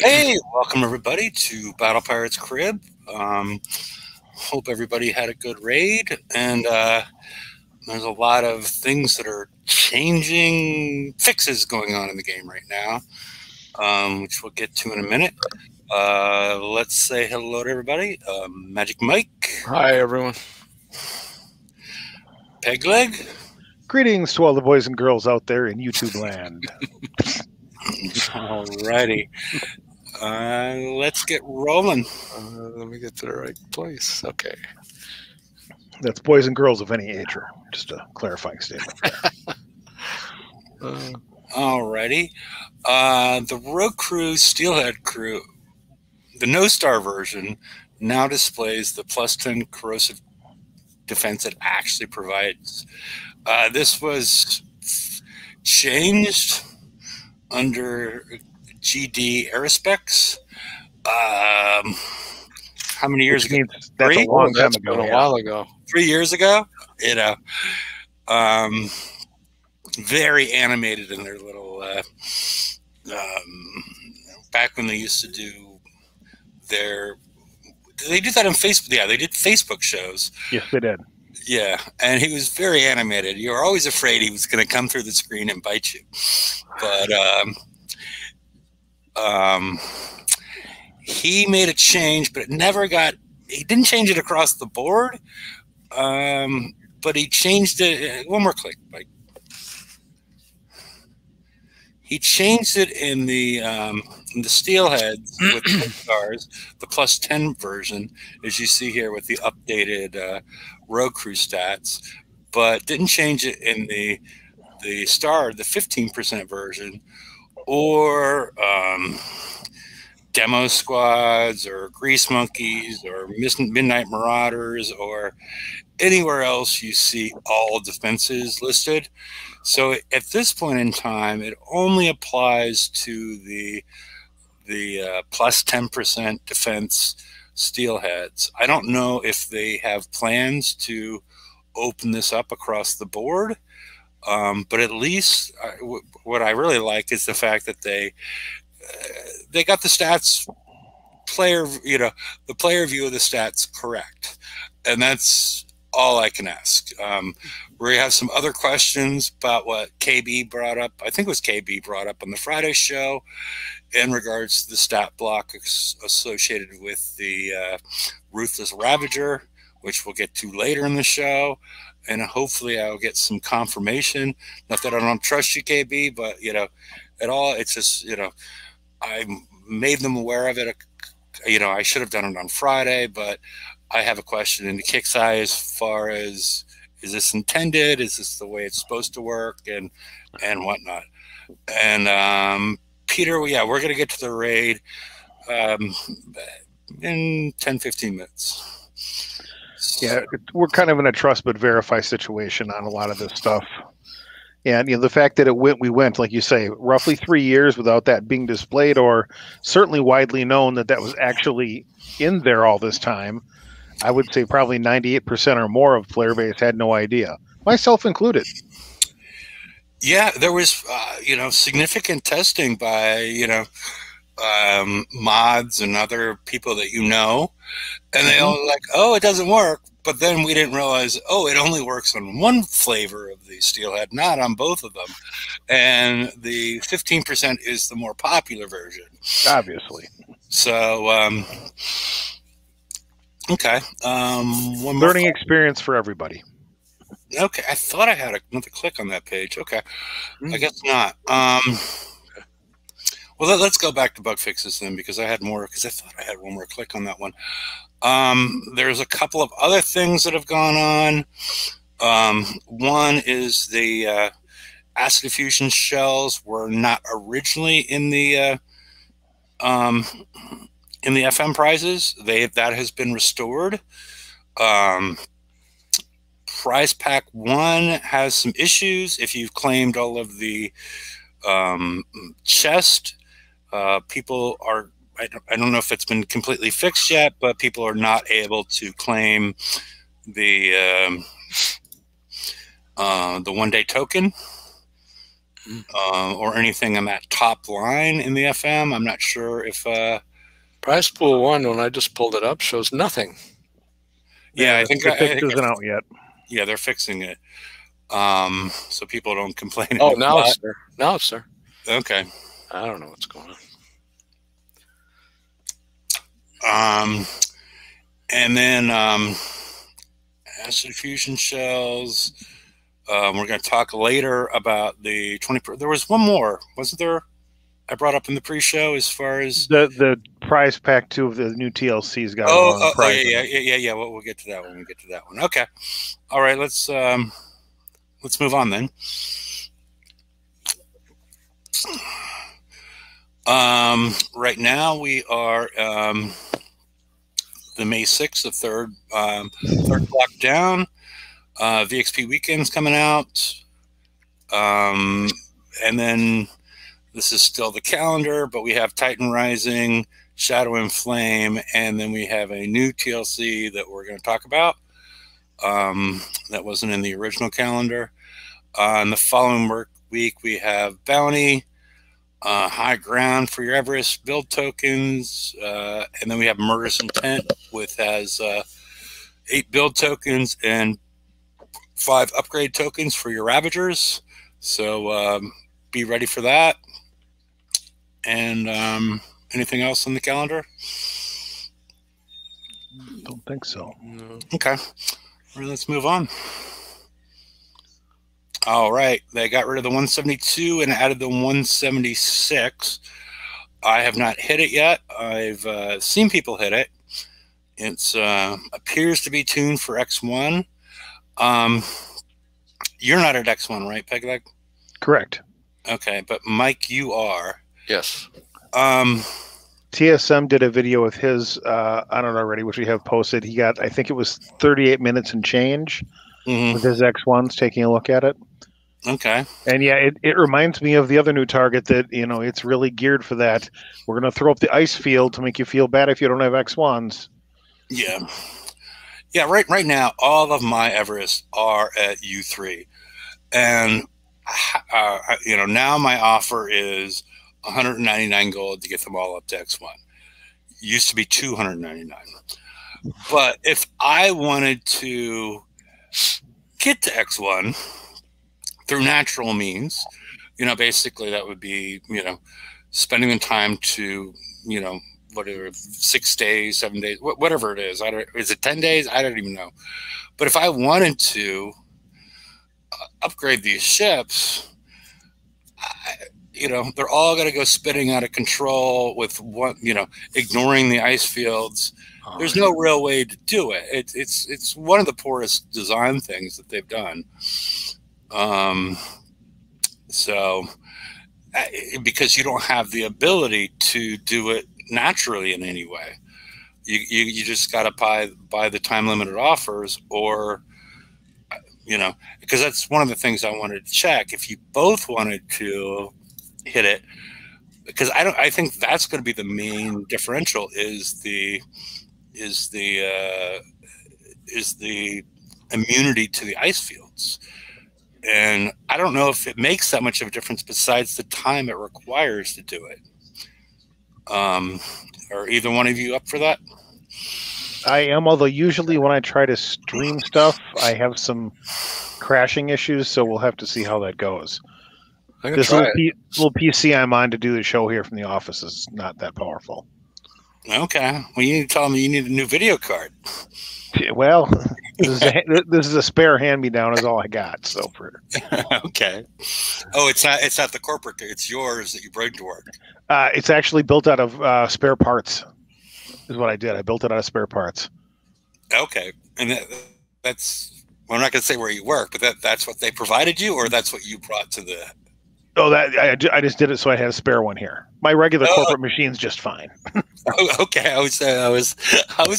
Hey, welcome everybody to Battle Pirates Crib. Hope everybody had a good raid, and there's a lot of things that are changing, fixes going on in the game right now, which we'll get to in a minute. Let's say hello to everybody. Magic Mike, Hi, everyone. Pegleg. Greetings to all the boys and girls out there in YouTube land. Alrighty, let's get rolling. Let me get to the right place. Okay. That's boys and girls of any age, or just a clarifying statement. Alrighty, the Rogue Crew Steelhead Crew, the No Star version, now displays the +10 corrosive defense it actually provides. This was changed under GD Aerospecs. How many years ago? That's a long time ago. Been a while ago. 3 years ago. You know, very animated in their little. Back when they used to do their. Did they do that on Facebook? Yeah, they did Facebook shows. Yes, they did. Yeah, and he was very animated. You were always afraid he was going to come through the screen and bite you. But he made a change, but it never got. He didn't change it across the board, but he changed it. One more click, Mike. He changed it in the steelheads with the stars, the +10 version, as you see here with the updated Rogue Crew stats, but didn't change it in the star, the 15% version, or demo squads, or grease monkeys, or midnight marauders, or anywhere else you see all defenses listed. So at this point in time, it only applies to the +10% defense steelheads. I don't know if they have plans to open this up across the board, but at least what I really like is the fact that they got the stats the player view of the stats correct, and that's all I can ask. We have some other questions about what KB brought up. I think it was KB brought up on the Friday show in regards to the stat block associated with the Ruthless Ravager, which we'll get to later in the show. And hopefully I'll get some confirmation. Not that I don't trust you, KB, but, at all, it's just, I made them aware of it. I should have done it on Friday, but I have a question in the Kix's eye as far as, is this intended? Is this the way it's supposed to work, and whatnot? And Peter, we're going to get to the raid in 10-15 minutes. Yeah, we're kind of in a trust but verify situation on a lot of this stuff. And the fact that we went, like you say, roughly 3 years without that being displayed, or certainly widely known that was actually in there all this time. I would say probably 98% or more of player base had no idea, myself included. Yeah, there was, significant testing by, mods and other people that and they all like, oh, it doesn't work. But then we didn't realize, oh, it only works on one flavor of the steelhead, not on both of them. And the 15% is the more popular version. Obviously. So, okay. Learning experience for everybody. Okay, I thought I had another click on that page. Okay, I guess not. Well, let's go back to bug fixes then, because I had more. Because I thought I had one more click on that one. There's a couple of other things that have gone on. One is the acid diffusion shells were not originally in the FM prizes. That has been restored. Prize Pack 1 has some issues. If you've claimed all of the chest, people are, I don't know if it's been completely fixed yet, but people are not able to claim the one-day token. or anything on that top line in the FM. I'm not sure if Prize Pool 1, when I just pulled it up, shows nothing. Yeah, I think the fix isn't out yet. Yeah, they're fixing it. So people don't complain. Oh, now it's there. Now it's there. Okay. I don't know what's going on. And then acid fusion shells. We're going to talk later about the 20. There was one more, wasn't there? I brought up in the pre-show as far as the prize pack 2 of the new TLC's got. Yeah. Well, we'll get to that when we get to that one. Okay. All right. Let's move on then. Right now we are the May 6th, the third block down. VXP Weekend's coming out, and then this is still the calendar, but we have Titan Rising, Shadow and Flame, and then we have a new TLC that we're going to talk about. That wasn't in the original calendar. On the following week, we have Bounty, High Ground for your Everest build tokens, and then we have Murderous Intent, which has 8 build tokens and 5 upgrade tokens for your Ravagers. So be ready for that. And anything else on the calendar? Don't think so. No. Okay. All right, let's move on. All right. They got rid of the 172 and added the 176. I have not hit it yet. I've seen people hit it. It appears to be tuned for X1. You're not at X1, right, Pegleg? Correct. Okay, but Mike, you are. Yes. TSM did a video with his on it already, which we have posted. He got, I think it was 38 minutes and change with his X1s, taking a look at it. Okay. And yeah, it reminds me of the other new target that, it's really geared for that. We're going to throw up the ice field to make you feel bad if you don't have X1s. Yeah. Yeah, right now, all of my Everest are at U3. And, now my offer is 199 gold to get them all up to X1. Used to be 299. But if I wanted to get to X1 through natural means, basically that would be, spending the time to, whatever, 6 days, 7 days, whatever it is. Is it 10 days? I don't even know. But if I wanted to upgrade these ships, they're all going to go spinning out of control with ignoring the ice fields. There's no real way to do it. It's one of the poorest design things that they've done. So because you don't have the ability to do it naturally in any way, you just got to buy the time limited offers, or because that's one of the things I wanted to check if you both wanted to hit it, because I think that's going to be the main differential is the immunity to the ice fields. And I don't know if it makes that much of a difference besides the time it requires to do it. Are either one of you up for that? I am, although usually when I try to stream stuff, I have some crashing issues, so we'll have to see how that goes. This little PC I'm on to do the show here from the office is not that powerful. Okay. Well, you need to tell me you need a new video card. Well, this is a spare hand-me-down is all I got. So for okay. Oh, it's not the corporate. It's yours that you bring to work. It's actually built out of spare parts. Is what I did. I built it out of spare parts. Okay, and that's. Well, I'm not going to say where you work, but that's what they provided you, or that's what you brought to the. Oh, that I just did it so I had a spare one here. My regular corporate machine's just fine. Oh, okay, I was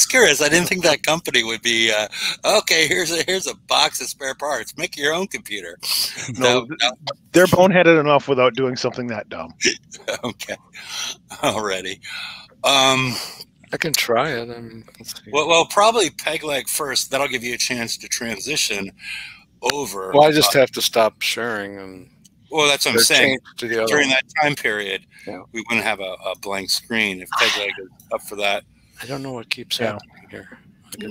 curious. I didn't think that company would be okay. Here's a box of spare parts. Make your own computer. No, they're boneheaded enough without doing something that dumb. Okay, already. I can try it. Let's see. Well, probably peg leg first. That'll give you a chance to transition over. Well, I just have to stop sharing and. Well, that's what I'm They're saying. changed to the other During one. that time period, Yeah. we wouldn't have a blank screen if Pegleg is up for that. I don't know what keeps Yeah. happening here. Like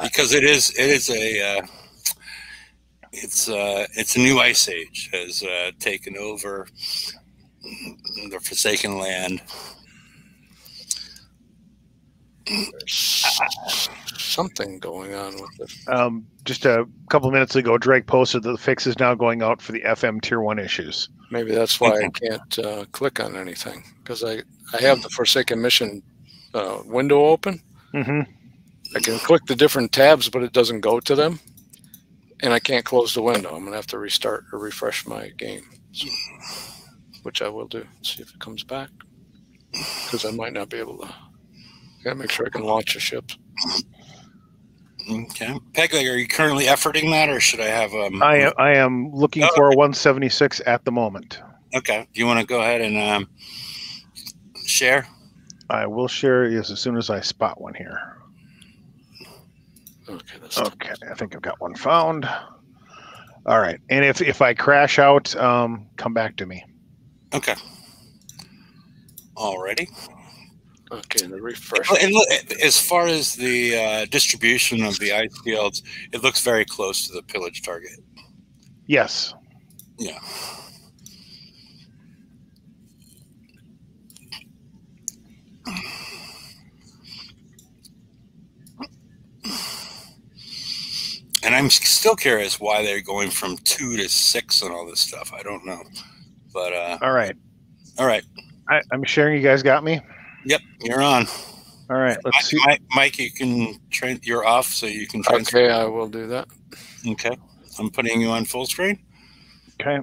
Because it's a new ice age has taken over the Forsaken Land. there's something going on with it. Just a couple minutes ago, Drake posted that the fix is now going out for the FM Tier 1 issues. Maybe that's why I can't click on anything, because I have the Forsaken Mission window open. Mm-hmm. I can click the different tabs, but it doesn't go to them, and I can't close the window. I'm going to have to restart or refresh my game, which I will do. See if it comes back, because I might not be able to. I got to make sure I can launch a ship. Okay. Pegleg, are you currently efforting that, or should I have I am looking for a 176 at the moment. Okay. Do you want to go ahead and share? I will share as soon as I spot one here. Okay. Okay, I think I've got one found. All right, and if I crash out, come back to me. Okay. Alrighty. Okay, the refresh. As far as the distribution of the ice fields, it looks very close to the pillage target. Yes. Yeah. And I'm still curious why they're going from 2 to 6 and all this stuff. I don't know. But all right. I'm sharing. You guys got me? Yep, you're on. All right. Let's see. Mike, you can train. You're off, so you can transfer. Okay, I will do that. Okay. I'm putting you on full screen. Okay.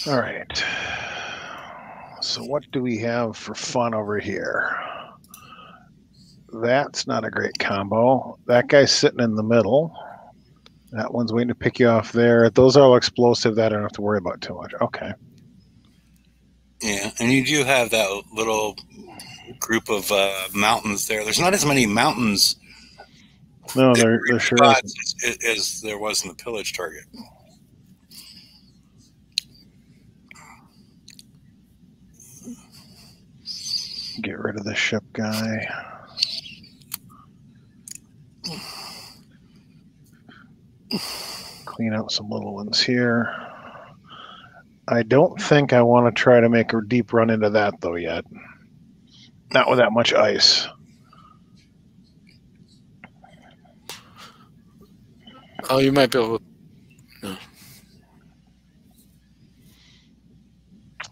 All right. So what do we have for fun over here? That's not a great combo. That guy's sitting in the middle. That one's waiting to pick you off there. Those are all explosive. That I don't have to worry about too much. Okay. Yeah, and you do have that little group of mountains there. There's not as many mountains. No, there sure isn't. As there was in the pillage target. Get rid of the ship guy. Clean out some little ones here. I don't think I want to try to make a deep run into that though yet. Not with that much ice. Oh, you might be able to. No.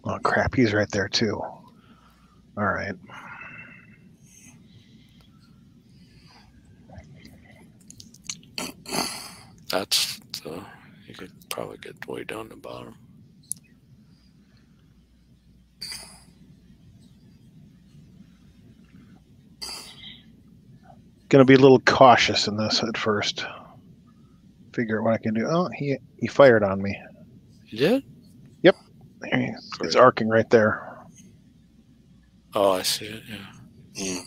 Oh crap, he's right there too. All right. That's you could probably get way down the bottom. Gonna be a little cautious in this at first. Figure out what I can do. Oh, he fired on me. You did? Yep. It's arcing right there. Oh, I see it. Yeah. Mm.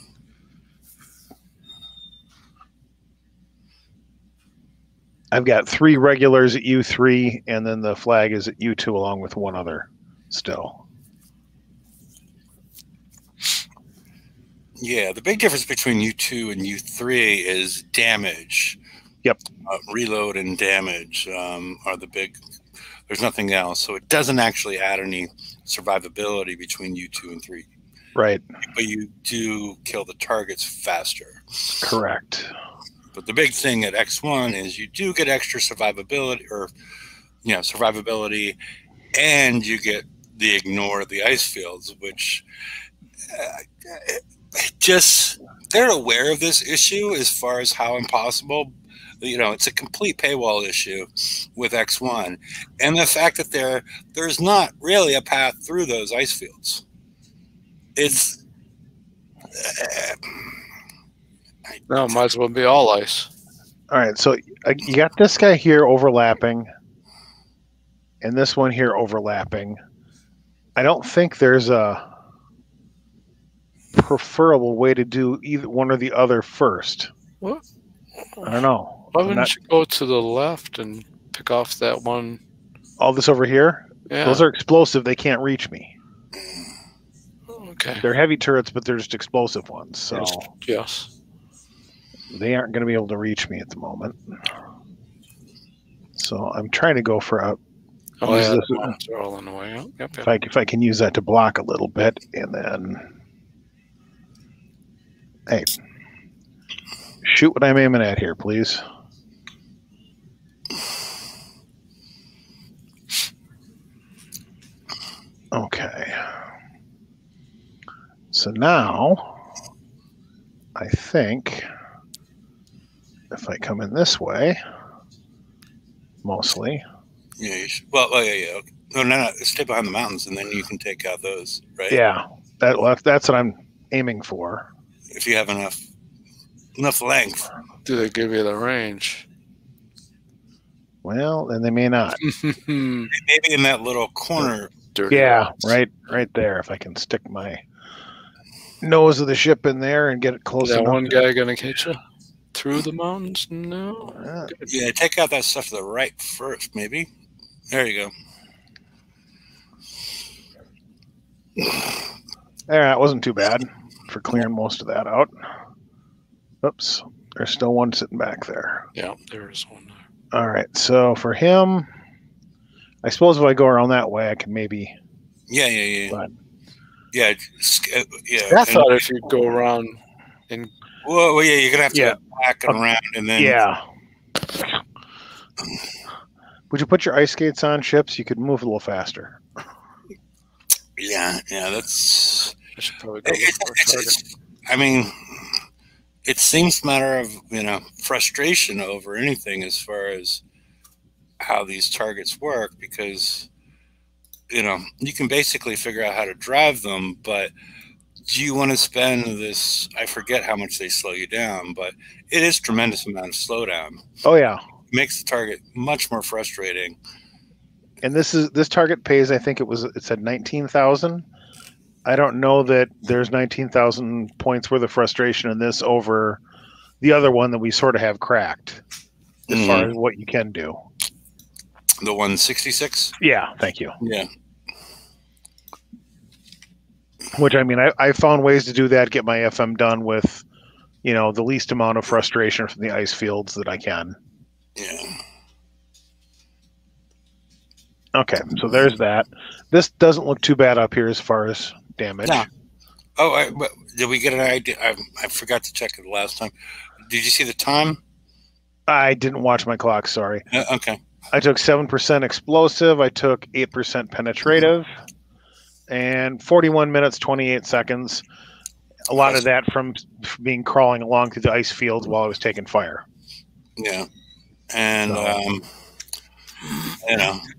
I've got 3 regulars at U3, and then the flag is at U2 along with one other still. Yeah, the big difference between U2 and U3 is damage. Yep. Reload and damage are the big. There's nothing else. So it doesn't actually add any survivability between U2 and 3. Right. But you do kill the targets faster. Correct. But the big thing at X1 is you do get extra survivability, and you get the ignore the ice fields, which just they're aware of this issue as far as how impossible. It's a complete paywall issue with X1, and the fact that there's not really a path through those ice fields. It's No, might as well be all ice. All right, so you got this guy here overlapping, and this one here overlapping. I don't think there's a preferable way to do either one or the other first? What? I don't know. Why wouldn't you go to the left and pick off that one? All this over here? Yeah. Those are explosive. They can't reach me. Okay. They're heavy turrets, but they're just explosive ones. So Yes. they aren't going to be able to reach me at the moment. So I'm trying to go for a. Oh, yeah, the mines are all in the way. Oh, yep. If I can use that to block a little bit, and then, hey, shoot what I'm aiming at here, please. Okay. So now, I think if I come in this way, mostly. Yeah. You should, well, yeah. No. Stay behind the mountains, and then you can take out those, right? Yeah. That's what I'm aiming for. If you have enough length. Do they give you the range? Well, then they may not. Maybe in that little corner. Dirty Yeah, rocks. right there. If I can stick my nose of the ship in there and get it close Is that enough. one guy gonna hit you through the mountains? No. Yeah, take out that stuff to the right first, maybe. There you go. There, that wasn't too bad for clearing most of that out. Oops, there's still one sitting back there. Yeah, there is one there. All right, so for him, I suppose if I go around that way, I can maybe. Yeah. But, yeah. I thought if you go around and well, yeah, you're gonna have to go back and around, and then yeah. Would you put your ice skates on, Ships? You could move a little faster. Yeah. That's. I should probably go for a target. I mean, it seems a matter of frustration over anything as far as how these targets work, because you can basically figure out how to drive them, but do you want to spend this? I forget how much they slow you down, but it is a tremendous amount of slowdown. Oh yeah, It makes the target much more frustrating. and this target pays. I think it said 19,000. I don't know that there's 19,000 points worth of frustration in this over the other one that we sort of have cracked as far as what you can do. The 166? Yeah, thank you. Yeah. Which, I mean, I found ways to do that, get my FM done with, the least amount of frustration from the ice fields that I can. Yeah. Okay, so there's that. This doesn't look too bad up here as far as damage. No. Oh, did we get an idea? I forgot to check it last time. Did you see the time? I didn't watch my clock, sorry. Okay. I took 7% explosive. I took 8% penetrative. And 41 minutes, 28 seconds. A lot of that from being crawling along through the ice fields while I was taking fire. Yeah. And,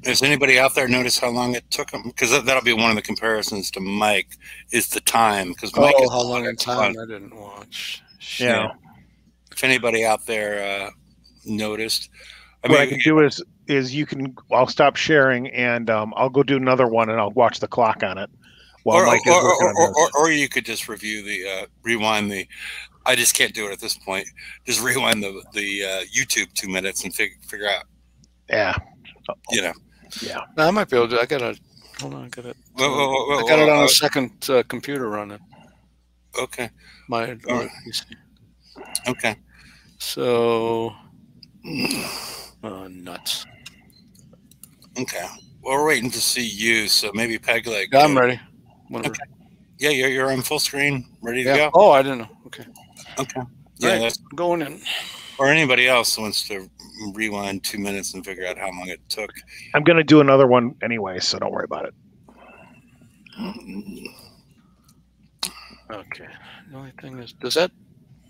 does anybody out there notice how long it took him? Because that'll be one of the comparisons to Mike, is the time. Because Mike is how long in time I didn't watch. Shit. Yeah. If anybody out there noticed. What I can do is I'll stop sharing and I'll go do another one and I'll watch the clock on it while Mike is working on this. Or you could just review rewind the. I just can't do it at this point. Just rewind the YouTube 2 minutes and figure out. Yeah. Yeah. No, I might be able to. I got it on a second computer running. Okay. My PC. Okay. So. Nuts. Okay. Well, we're waiting to see you, so maybe Peg Leg. Yeah, I'm ready. Whenever. Okay. Yeah, you're on full screen, ready to go. Oh, I didn't know. Okay. Okay. Yeah, right. that's Going in. or anybody else wants to rewind 2 minutes and figure out how long it took. I'm going to do another one anyway, so don't worry about it. Okay. The only thing is, does that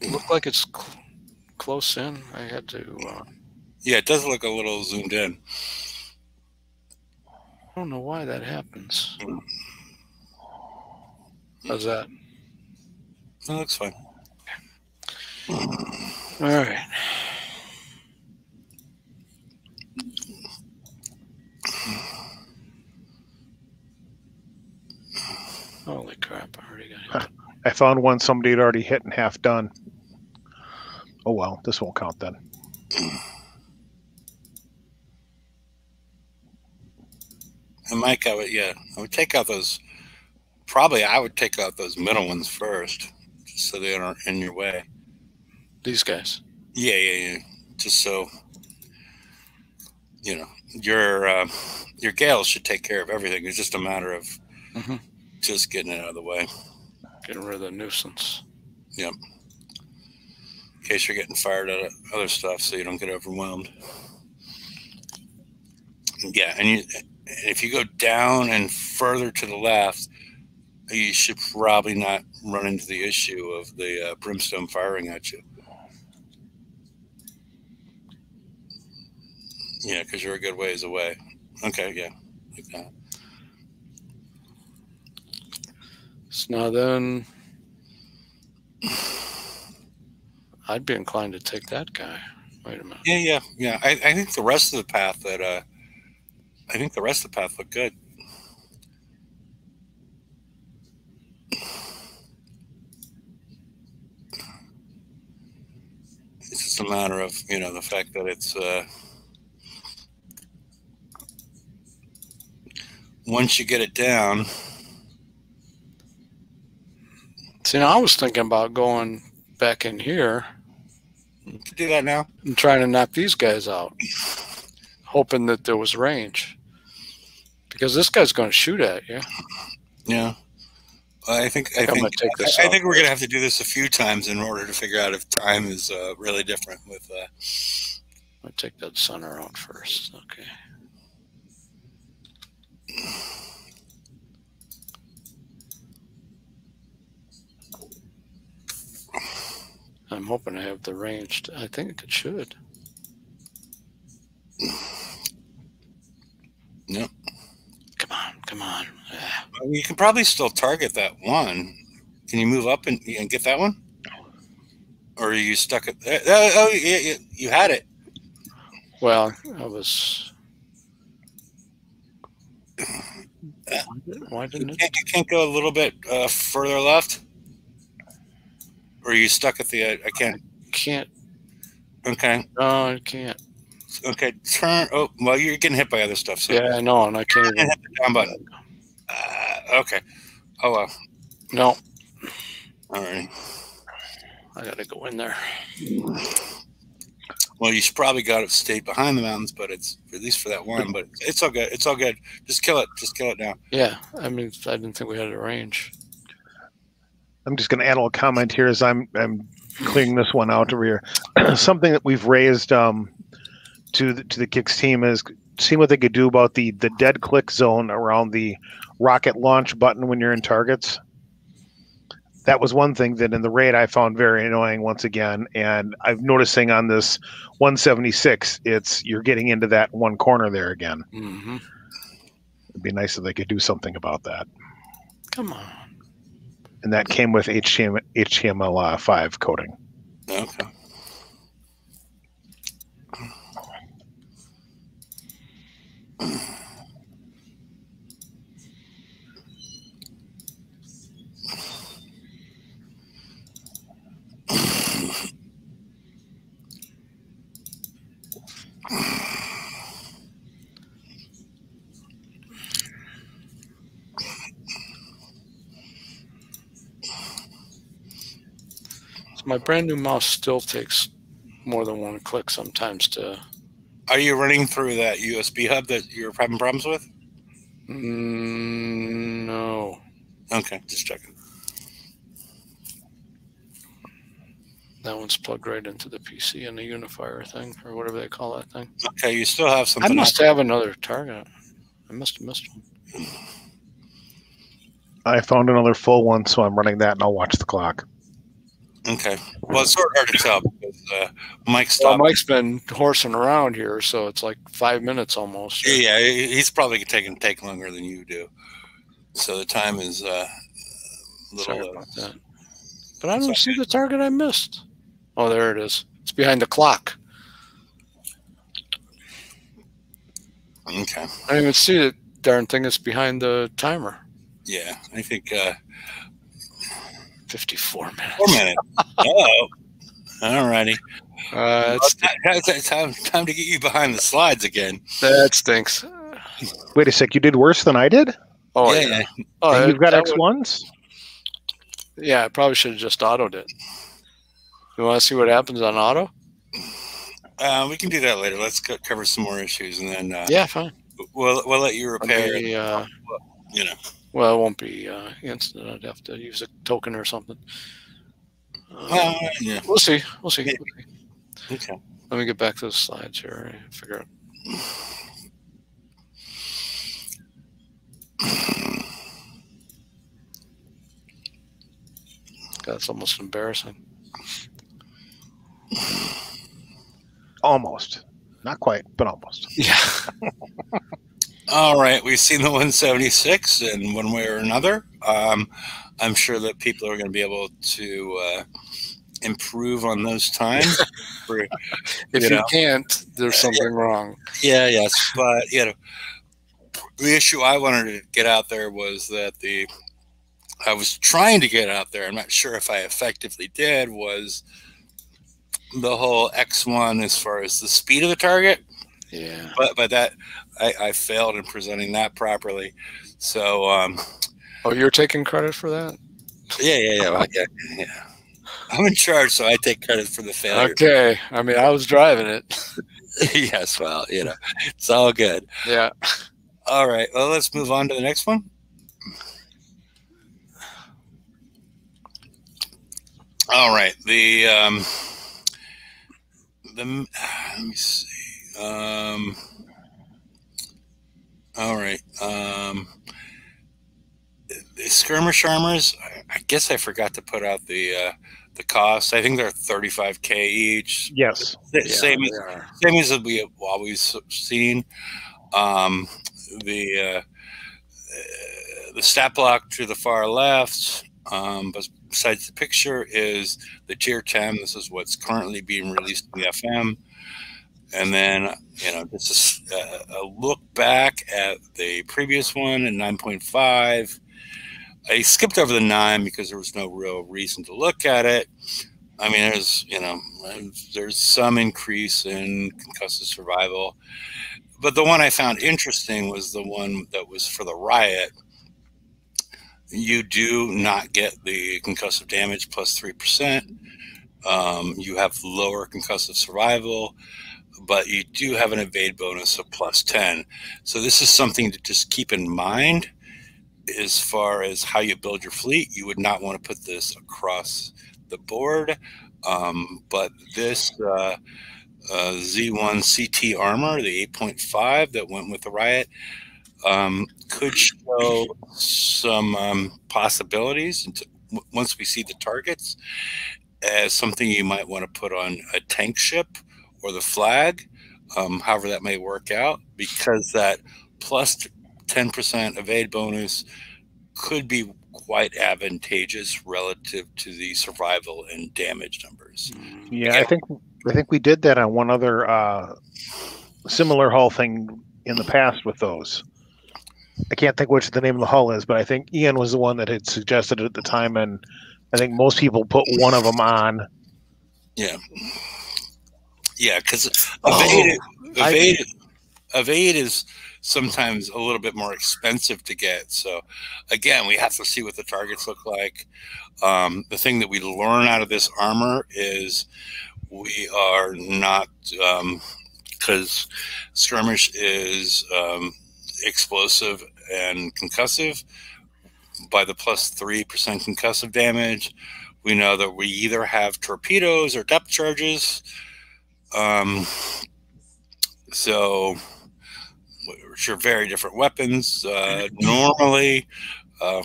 look like it's close in? I had to. Yeah, it does look a little zoomed in. I don't know why that happens. How's that? That looks fine. All right. Holy crap! I already got it. found one somebody had already hit and half done. Oh well, this won't count then. And Mike, I would take out those. Probably, I would take out those middle ones first, just so they aren't in your way. These guys. Yeah. Just so you know, your gales should take care of everything. It's just a matter of just getting it out of the way, getting rid of the nuisance. Yep. In case you're getting fired at other stuff, so you don't get overwhelmed. Yeah, and if you go down and further to the left, you should probably not run into the issue of the brimstone firing at you. Yeah, because you're a good ways away. Okay, yeah, like that. So now then, I'd be inclined to take that guy. Wait a minute. Yeah. I think the rest of the path looked good. It's just a matter of, the fact that it's once you get it down. See, now I was thinking about going back in here. You can do that now. And trying to knock these guys out, hoping that there was range. Because this guy's going to shoot at you. Yeah. I think we're going to have to do this a few times in order to figure out if time is really different with. I'll take that center out first. Okay. I'm hoping I have the range. I think it should. Yep. Come on. You can probably still target that one. Can you move up and get that one? Or are you stuck at... you had it. Well, I was... Why didn't it? You can't go a little bit further left? Or are you stuck at the... I can't... Can't. Okay. No, I can't. Okay, turn... Oh, well, you're getting hit by other stuff. So yeah, I know, and I can't even... hit the down button. Okay. Oh, well. No. All right. I got to go in there. Well, you should probably got to stay behind the mountains, but it's at least for that one. But it's all good. It's all good. Just kill it. Just kill it now. Yeah, I mean, I didn't think we had a range. I'm just going to add a little comment here as I'm clearing this one out over here. Something that we've raised to the Kicks team is seeing what they could do about the dead click zone around the rocket launch button when you're in targets. That was one thing that in the raid I found very annoying once again, and I'm noticing on this 176, you're getting into that one corner there again. Mm-hmm. It'd be nice if they could do something about that. Come on. And that came with HTML5 coding. Okay. So my brand new mouse still takes more than one click sometimes to... Are you running through that USB hub that you're having problems with? No. Okay, just checking. That one's plugged right into the PC and the unifier thing, or whatever they call that thing. Okay, you still have something. I must have another target. I must have missed one. I found another full one, so I'm running that, and I'll watch the clock. Okay. Well, it's sort of hard to tell because Mike stopped. Well, Mike's been horsing around here, so it's like 5 minutes almost. Right? Yeah, he's probably take longer than you do. So the time is little. Sorry about that. But I don't see the target I missed. Oh, there it is. It's behind the clock. Okay. I didn't even see the darn thing that's behind the timer. Yeah, I think 54 minutes. 4 minutes. Oh, all righty. Time to get you behind the slides again. That stinks. Wait a sec, you did worse than I did? Oh, Yeah. Oh, And you've got that would- X1s? Yeah, I probably should have just autoed it. You want to see what happens on auto? We can do that later. Let's cover some more issues, and then Yeah, fine. we'll let you repair it. You know. Well, it won't be instant. I'd have to use a token or something. Yeah. We'll see. We'll see. Okay. Let me get back to the slides here and figure out. That's almost embarrassing. Almost. Not quite, but almost. Yeah. All right, we've seen the 176 in one way or another. I'm sure that people are going to be able to improve on those times. If you can't, there's something wrong. Yeah, yes, but the issue I wanted to get out there was that I was trying to get out there. I'm not sure if I effectively did. Was the whole X1 as far as the speed of the target? Yeah, but that I failed in presenting that properly. So oh, you're taking credit for that? Yeah. I'm in charge, so I take credit for the failure. Okay. I mean, I was driving it. Yes, well, it's all good. Yeah. All right. Well, let's move on to the next one. All right. Let me see. All right. The skirmish armors. I guess I forgot to put out the cost. I think they're $35K each. Yes. Same as we have always seen. The stat block to the far left. But besides the picture is the tier 10. This is what's currently being released in the FM. And then, this is a look back at the previous one in 9.5. I skipped over the 9 because there was no real reason to look at it. I mean, there's some increase in concussive survival. But the one I found interesting was the one that was for the riot. You do not get the concussive damage plus 3%. You have lower concussive survival, but you do have an evade bonus of plus 10. So this is something to just keep in mind as far as how you build your fleet. You would not want to put this across the board. But this Z1 CT armor, the 8.5 that went with the riot, could show some possibilities once we see the targets as something you might want to put on a tank ship or the flag, however that may work out, because that plus 10% evade bonus could be quite advantageous relative to the survival and damage numbers. Yeah, I think we did that on one other similar hull thing in the past with those. I can't think which the name of the hull is, but I think Ian was the one that had suggested it at the time, and I think most people put one of them on. Yeah. Yeah, because evade is sometimes a little bit more expensive to get. So, again, we have to see what the targets look like. The thing that we learn out of this armor is we are not, because skirmish is explosive and concussive. By the plus 3% concussive damage, we know that we either have torpedoes or depth charges. So, which are very different weapons. Normally,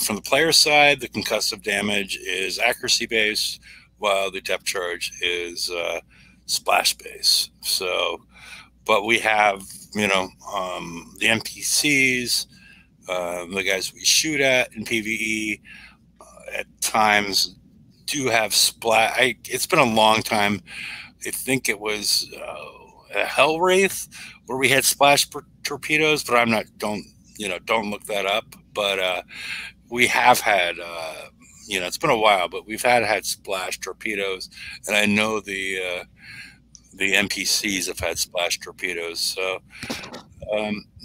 from the player side, the concussive damage is accuracy based, while the depth charge is splash based. So, but we have, the NPCs, the guys we shoot at in PvE, at times do have splash. It's been a long time. I think it was a Hellwraith where we had splash torpedoes, but don't look that up. But we have had you know, it's been a while, but we've had splash torpedoes, and I know the NPCs have had splash torpedoes. So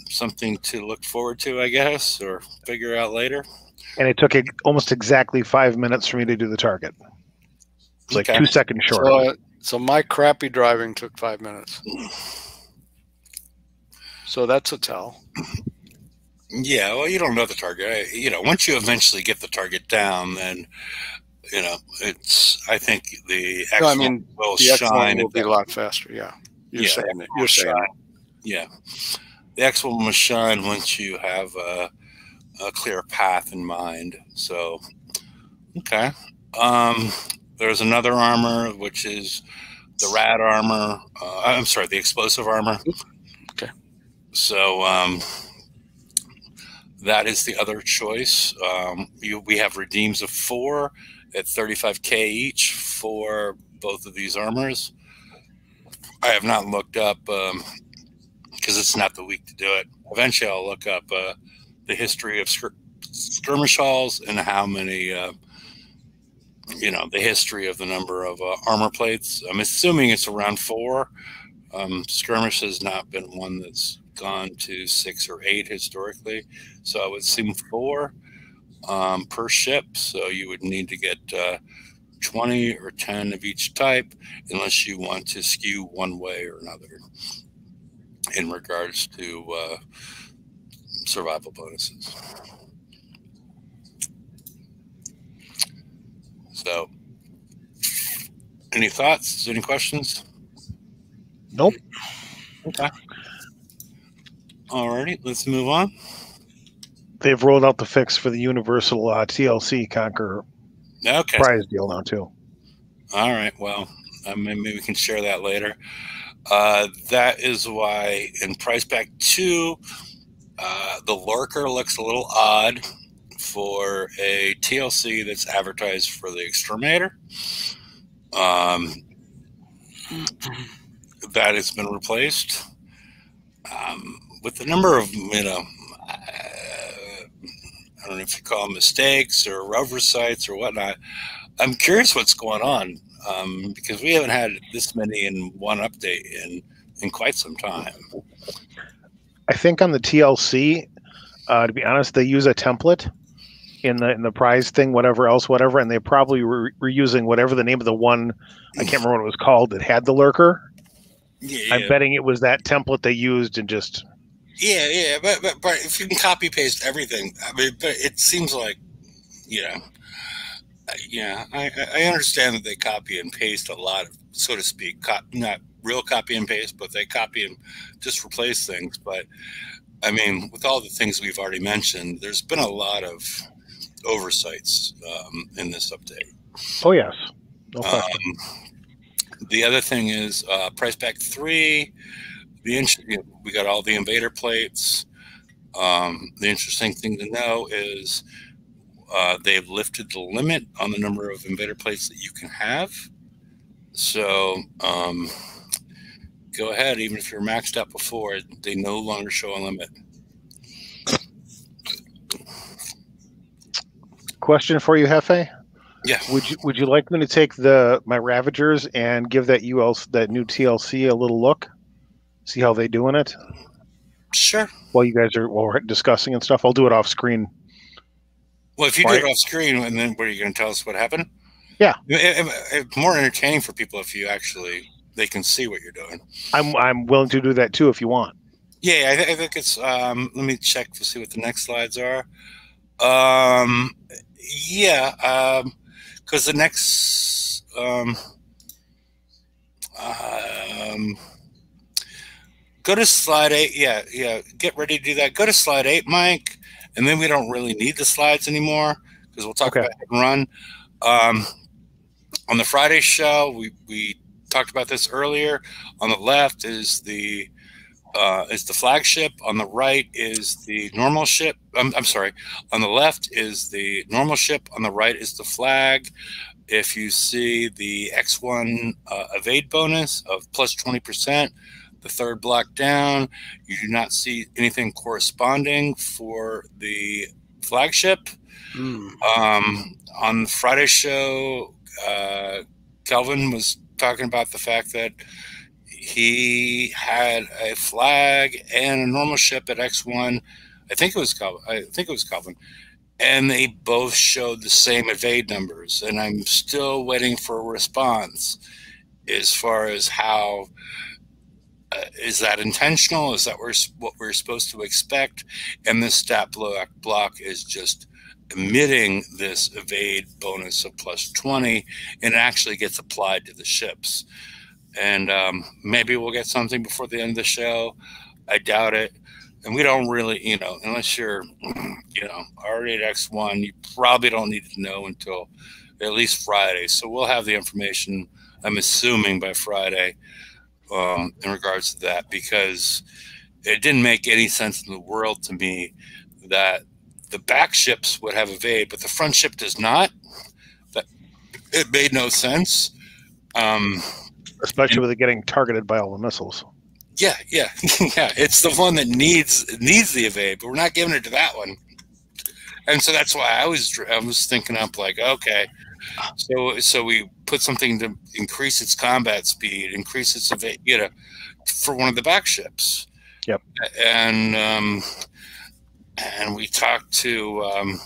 something to look forward to, I guess, or figure out later. And it took almost exactly 5 minutes for me to do the target. It's like 2 seconds short. So my crappy driving took 5 minutes. So that's a tell. Yeah, well, you don't know the target. You know, once you eventually get the target down, then, you know, I think the X1 will shine. Will be a lot faster. Yeah, you're saying it. Yeah, the X1 will shine once you have a clear path in mind. So, okay. There's another armor, which is the rad armor. I'm sorry, the explosive armor. Okay. So that is the other choice. We have redeems of 4 at 35K each for both of these armors. I have not looked up because it's not the week to do it. Eventually, I'll look up the history of skirmish halls and how many, you know, the history of the number of armor plates. I'm assuming it's around 4. Skirmish has not been one that's gone to 6 or 8 historically, so I would assume 4 per ship. So you would need to get 20 or 10 of each type, unless you want to skew one way or another in regards to survival bonuses. So, any thoughts? Any questions? Nope. Okay. Alrighty, let's move on. They've rolled out the fix for the Universal TLC Conqueror prize deal now too. All right. Well, maybe we can share that later. That is why in Price Pack 2, the lurker looks a little odd for a TLC that's advertised for the Exterminator. That has been replaced with the number of, you know, I don't know if you call them mistakes or oversights or whatnot. I'm curious what's going on because we haven't had this many in one update in quite some time. I think on the TLC, to be honest, they use a template in the prize thing, whatever, and they probably were using whatever the name of the one, I can't remember what it was called, that had the lurker. Yeah. I'm betting it was that template they used and just. Yeah, but if you can copy paste everything, I mean, but it seems like, you know, yeah, I understand that they copy and paste a lot of, so to speak, not real copy and paste, but they copy and just replace things. But I mean, with all the things we've already mentioned, there's been a lot of oversights in this update. Oh yes, no question. The other thing is Price Pack 3. We got all the invader plates. The interesting thing to know is they've lifted the limit on the number of invader plates that you can have. So go ahead, even if you're maxed out before, they no longer show a limit. Question for you, Hefe. Yeah. Would you like me to take my Ravagers and give that new TLC a little look? See how they doing it? Sure. While we're discussing and stuff, I'll do it off screen. Well, if you do it off screen, and then what are you going to tell us what happened? Yeah. It's more entertaining for people if they can see what you're doing. I'm willing to do that too if you want. Yeah, I think it's. Let me check to see what the next slides are. Yeah, because the next. Go to slide 8. Yeah. Get ready to do that. Go to slide 8, Mike, and then we don't really need the slides anymore because we'll talk about hit and run. On the Friday show, we talked about this earlier. On the left is the flagship. On the right is the normal ship. I'm sorry. On the left is the normal ship. On the right is the flag. If you see the X1 evade bonus of plus 20%, the third block down, you do not see anything corresponding for the flagship. On the Friday show, Kelvin was talking about the fact that he had a flag and a normal ship at X1. I think it was Kelvin. And they both showed the same evade numbers. And I'm still waiting for a response as far as how, is that intentional? Is that what we're supposed to expect? And this stat block is just emitting this evade bonus of +20, and it actually gets applied to the ships. And maybe we'll get something before the end of the show. I doubt it. And we don't really, unless you're, already at X1, you probably don't need to know until at least Friday. So we'll have the information, I'm assuming, by Friday in regards to that, because it didn't make any sense in the world to me that the back ships would have evade, but the front ship does not. That it made no sense. Especially with it getting targeted by all the missiles. Yeah. It's the one that needs the evade, but we're not giving it to that one. And so that's why I was thinking up like, okay, so we put something to increase its combat speed, increase its evade, for one of the back ships. Yep. And we talked to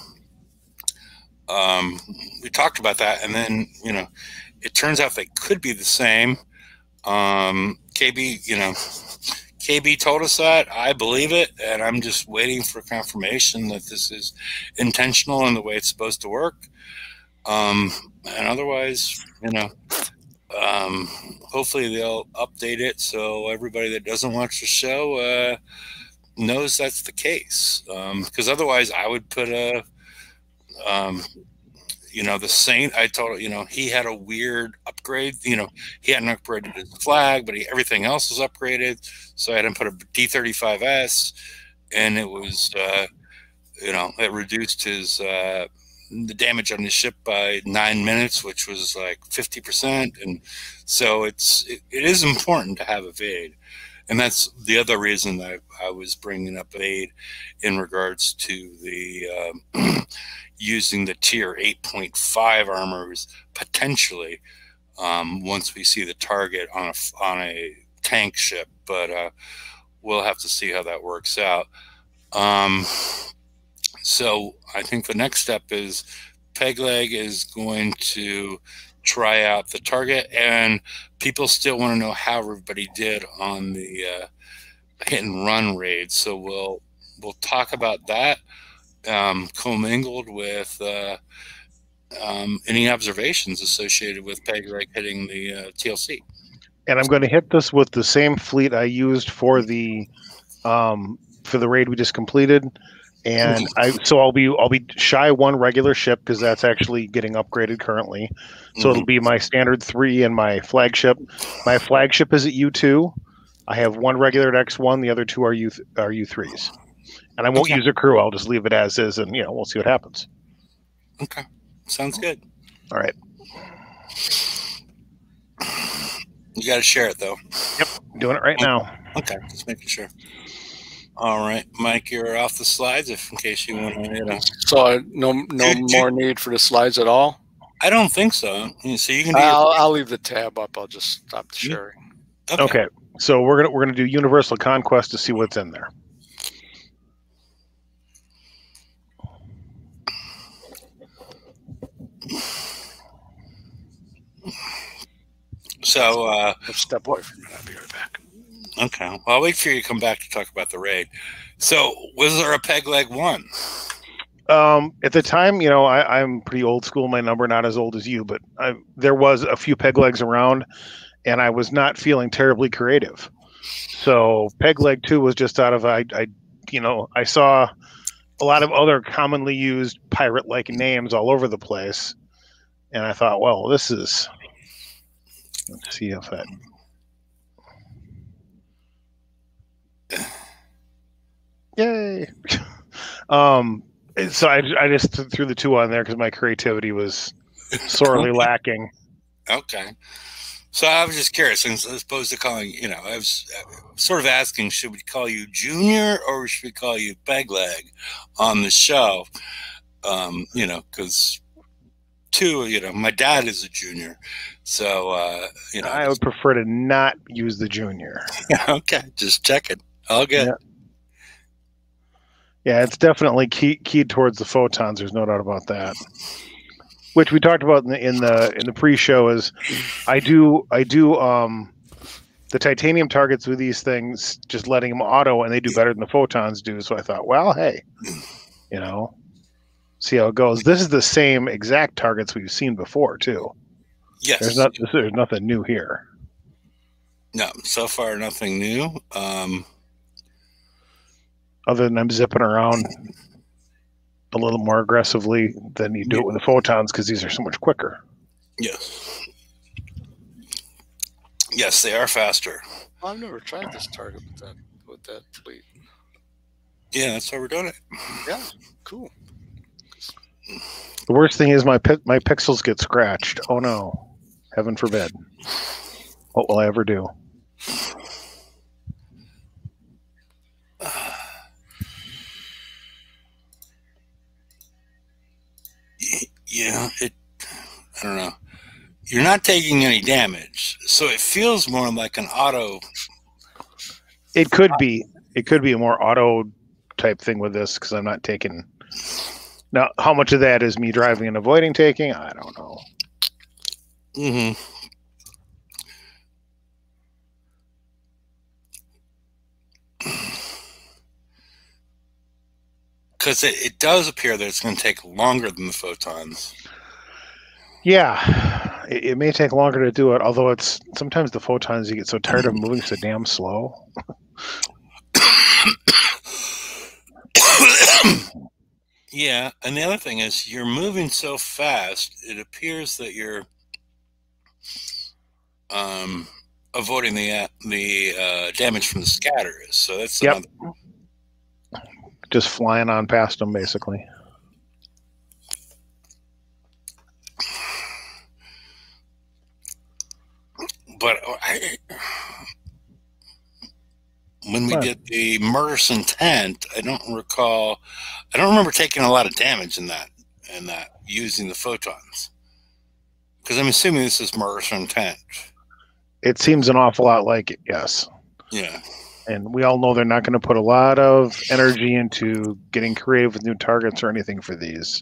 we talked about that, and then it turns out they could be the same. KB told us that. I believe it, and I'm just waiting for confirmation that this is intentional in the way it's supposed to work. And otherwise, hopefully they'll update it so everybody that doesn't watch the show knows that's the case. Because otherwise, I would put a the Saint, I told he had a weird upgrade. He hadn't upgraded his flag, but everything else was upgraded. So I had him put a D35S, and it was, it reduced his the damage on his ship by 9 minutes, which was like 50%. And so it is important to have evade. And that's the other reason that I was bringing up evade in regards to the using the tier 8.5 armors potentially once we see the target on a tank ship, but we'll have to see how that works out. So I think the next step is Pegleg is going to try out the target, and people still want to know how everybody did on the hit and run raid. So we'll talk about that commingled with any observations associated with Pegleg hitting the TLC. And I'm going to hit this with the same fleet I used for the raid we just completed. And I'll be shy one regular ship because that's actually getting upgraded currently. So it'll be my standard 3 and my flagship. My flagship is at U2. I have one regular at X1. The other two are U3s. And I won't use a crew. I'll just leave it as is, and we'll see what happens. Okay, sounds good. All right. You got to share it though. Yep, doing it right now. Okay, just making sure. All right, Mike, you're off the slides in case you want to. So no more need for the slides at all? I don't think so. So you can. I'll leave the tab up. I'll just stop the sharing. Okay. So we're gonna do Universal Conquest to see what's in there. So step away from it. I'll be right back. Okay. Well, I'll wait for you to come back to talk about the raid. So was there a Pegleg 1? At the time, I'm pretty old school. My number not as old as you, but there was a few Peglegs around, and I was not feeling terribly creative. So Pegleg 2 was just out of I saw a lot of other commonly used pirate-like names all over the place, and I thought, well, this is. Let's see if that. Yay! So I just threw the 2 on there because my creativity was sorely lacking. Okay. So I was just curious, as opposed to calling, I was sort of asking, should we call you Junior or should we call you Pegleg on the show? You know, because two, you know, my dad is a junior, so you know, I would prefer to not use the junior. okay, just checking. All good. Yeah, it's definitely keyed towards the photons. There's no doubt about that. Which we talked about in the pre-show is, I do the titanium targets with these things, just letting them auto, and they do better than the photons do. So I thought, well, hey, you know, see how it goes. This is the same exact targets we've seen before too. Yes, there's nothing new here. No, so far nothing new. Other than I'm zipping around a little more aggressively than you do it with the photons, because these are so much quicker. Yes. Yes, they are faster. Well, I've never tried this target with that fleet. Yeah, that's why we're doing it. Yeah, cool. The worst thing is my pixels get scratched. Oh no, heaven forbid. What will I ever do? Yeah, I don't know. You're not taking any damage, so it feels more like an auto. It could be a more auto type thing with this, because I'm not taking. Now, how much of that is me driving and avoiding taking? I don't know. Mm-hmm. Because it does appear that it's going to take longer than the photons. Yeah, it may take longer to do it, although it's sometimes the photons, you get so tired of moving so damn slow. Yeah, and the other thing is you're moving so fast, it appears that you're avoiding the damage from the scatters. So that's another. Just flying on past them, basically. But when we did the murderous intent, I don't remember taking a lot of damage in that using the photons. Because I'm assuming this is murderous intent. It seems an awful lot like it, yes. Yeah. And we all know they're not going to put a lot of energy into getting creative with new targets or anything for these.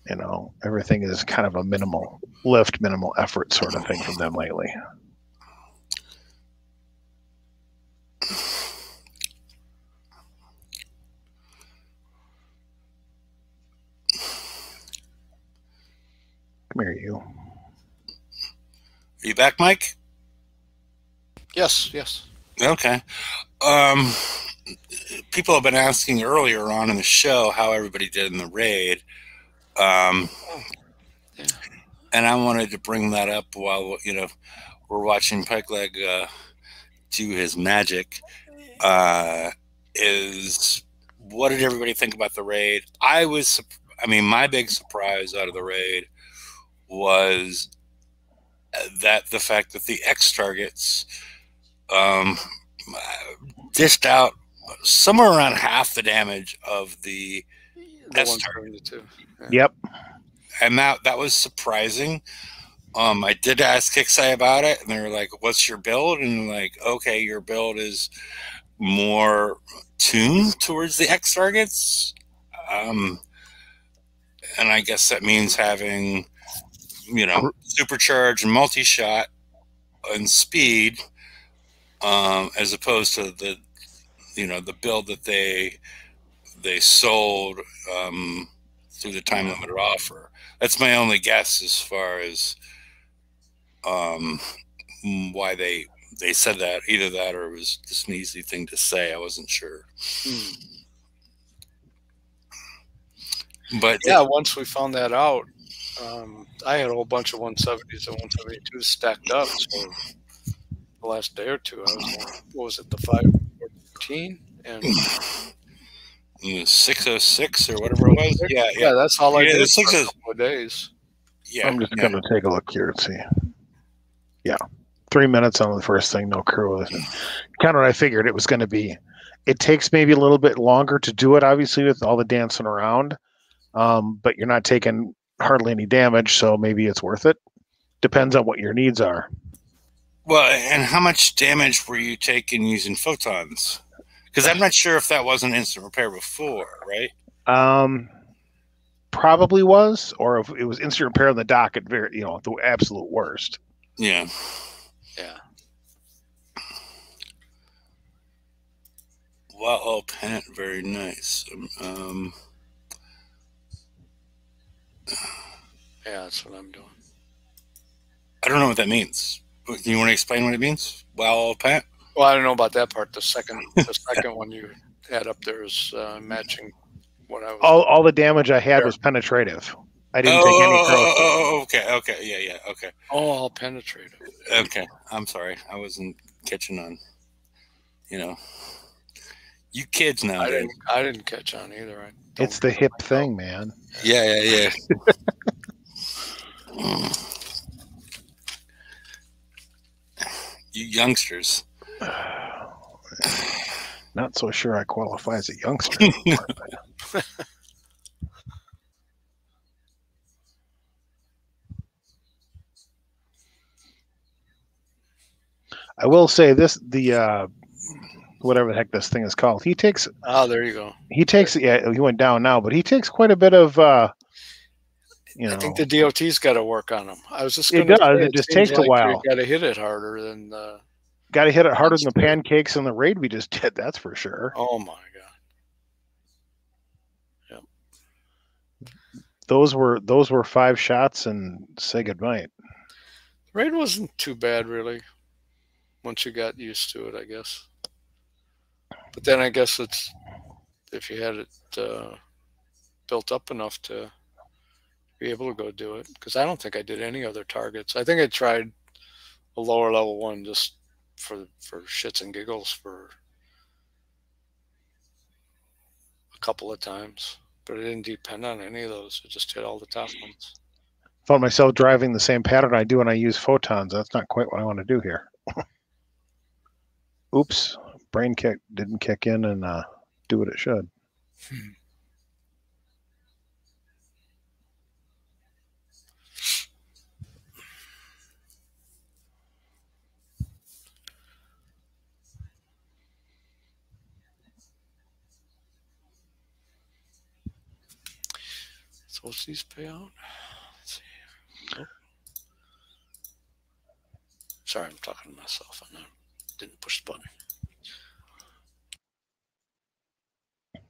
You know, everything is kind of a minimal lift, minimal effort sort of thing from them lately. Come here, you. Are you back, Mike? Yes. Okay. People have been asking earlier on in the show how everybody did in the raid. And I wanted to bring that up while, you know, we're watching Pikeleg do his magic. Is what did everybody think about the raid? My big surprise out of the raid was that the fact that the X targets dished out somewhere around half the damage of the S target. Yep. And that was surprising. I did ask Kixeye about it, and they were like, "What's your build?" And like, "Okay, your build is more tuned towards the X targets." And I guess that means having, you know, supercharge and multi-shot and speed, as opposed to the build that they sold through the time limited offer. That's my only guess as far as why they said that. Either that or it was just an easy thing to say. I wasn't sure. But yeah, once we found that out, I had a whole bunch of 170s and 172s stacked up. So the last day or two, I was like, what was it, the 514 and 606 or whatever it was. Yeah, that's all I did for a couple of days. Yeah, I'm just going to take a look here and see. Yeah, 3 minutes on the first thing, no crew. Kind of what I figured it was going to be. It takes maybe a little bit longer to do it, obviously, with all the dancing around. but you're not taking hardly any damage, so maybe it's worth it. Depends on what your needs are. Well, and how much damage were you taking using photons? Because I'm not sure if that wasn't instant repair before, right? Probably was, or if it was instant repair on the dock at the absolute worst. Yeah. Yeah. Wow, pennant, very nice. Yeah, that's what I'm doing. I don't know what that means. You want to explain what it means? Wow, pennant? Well, I don't know about that part. The second one you had up there is matching what I was. All the damage I had was penetrative. I didn't take any corrosive. Oh, okay, yeah, okay. Oh, all penetrative. Okay, I'm sorry, I wasn't catching on. You kids now. I didn't catch on either. It's the hip thing, man. Yeah. You youngsters. Not so sure I qualify as a youngster. I will say this: whatever the heck this thing is called, he takes. Oh, there you go. He takes. Yeah, he went down now, but he takes quite a bit of. I think the DOT's got to work on them. I was just. It does. It just takes a while. You got to hit it harder than. Got to hit it harder than the pancakes and the raid we just did. That's for sure. Oh my god. Yep. Those were 5 shots and say goodnight. Raid wasn't too bad really. Once you got used to it, I guess. But then I guess it's if you had it built up enough to be able to go do it. Because I don't think I did any other targets. I think I tried a lower level one just for shits and giggles for a couple of times. But it didn't depend on any of those. It just hit all the top ones. Found myself driving the same pattern I do when I use photons. That's not quite what I want to do here. Oops, brain kick didn't kick in and do what it should. So what's these pay out? Let's see. Oh. Sorry, I'm talking to myself. I didn't push the button.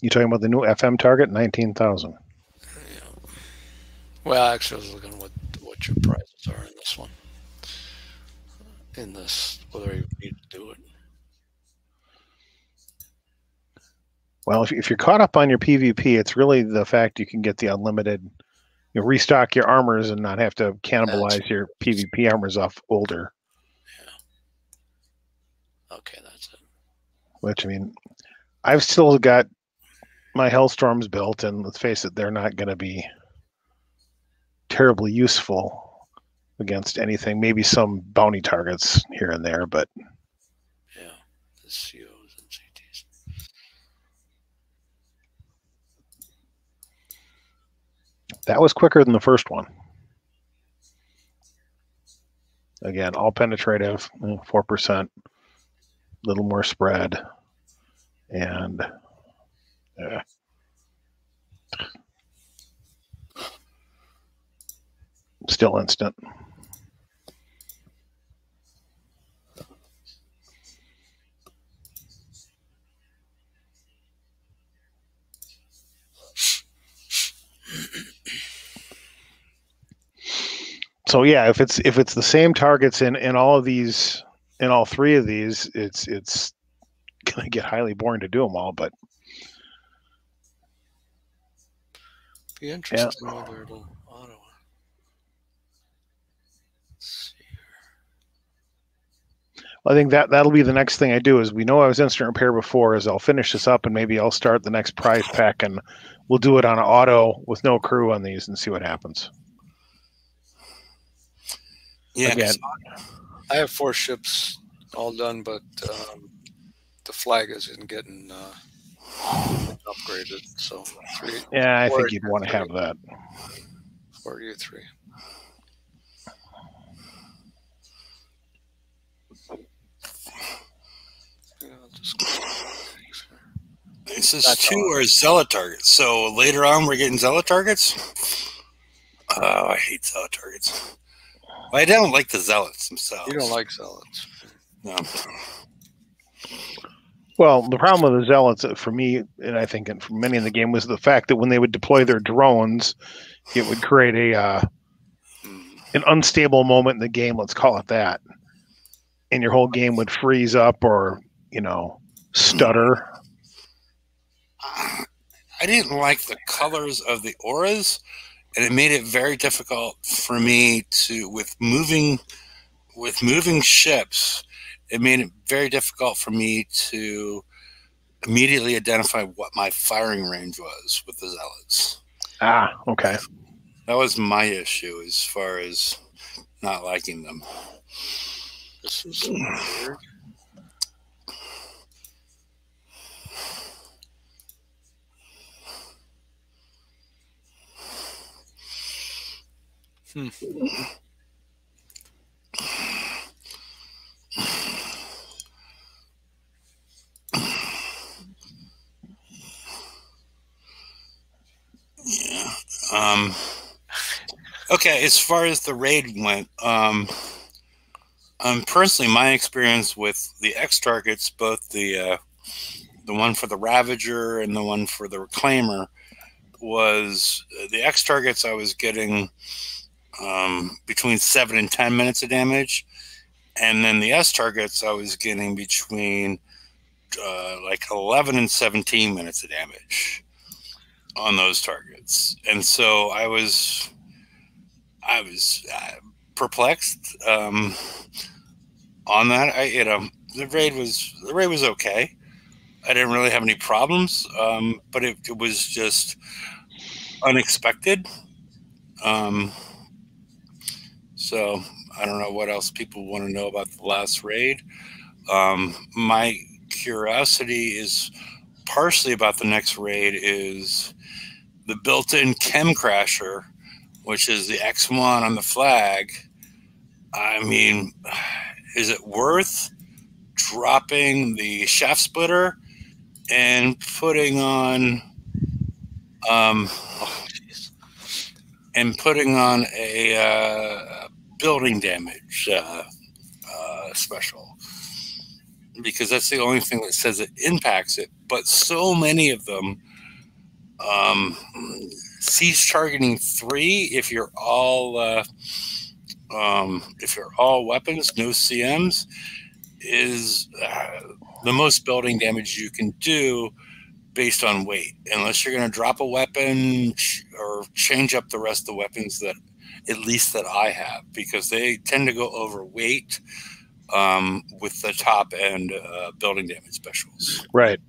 You talking about the new FM target, 19,000? Yeah. Well, actually, I was looking at what your prices are in this one. In this, whether you need to do it. Well, if you're caught up on your PvP, it's really the fact you can get the unlimited, restock your armors and not have to cannibalize your PvP armors off older. Yeah. Okay, that's it. Which, I mean, I've still got my Hellstorms built, and let's face it, they're not going to be terribly useful against anything. Maybe some bounty targets here and there, but yeah, the COs and CTs. That was quicker than the first one. Again, all penetrative, 4%, a little more spread, and still instant. So yeah, if it's the same targets in all of these, in all 3 of these, it's gonna get highly boring to do them all. But be interesting whether it'll auto. Let's see here. Well, I think that'll be the next thing I do. Is we know I was instant repair before. Is I'll finish this up and maybe I'll start the next prize pack and we'll do it on an auto with no crew on these and see what happens. Yeah, again, I have 4 ships all done, but the flag isn't getting upgraded. So 3. Yeah, I 4 think you'd want to have that. 4U3. Yeah, I'll just it says 2 are zealot targets. So later on, we're getting zealot targets. Oh, I hate zealot targets. Well, I don't like the zealots themselves. You don't like zealots. No. Well, the problem with the zealots, for me, and I think for many in the game, was the fact that when they would deploy their drones, it would create an unstable moment in the game. Let's call it that, and your whole game would freeze up or stutter. I didn't like the colors of the auras, and it made it very difficult for me to with moving ships. It made it very difficult for me to immediately identify what my firing range was with the zealots. Ah, okay. That was my issue as far as not liking them. This is weird. Yeah. Okay, as far as the raid went, personally, my experience with the X targets, both the one for the Ravager and the one for the Reclaimer, was the X targets I was getting between 7 and 10 minutes of damage, and then the S targets I was getting between like 11 and 17 minutes of damage on those targets. And so I was perplexed on that. The raid was okay. I didn't really have any problems, but it was just unexpected. So I don't know what else people want to know about the last raid. My curiosity is partially about the next raid is the built-in Chem Crasher, which is the X1 on the flag. I mean, is it worth dropping the shaft splitter and putting on a building damage special? Because that's the only thing that says it impacts it. But so many of them, siege targeting 3, if you're all weapons, no CMs, is the most building damage you can do based on weight, unless you're going to drop a weapon or change up the rest of the weapons that I have, because they tend to go overweight with the top end building damage specials. Right.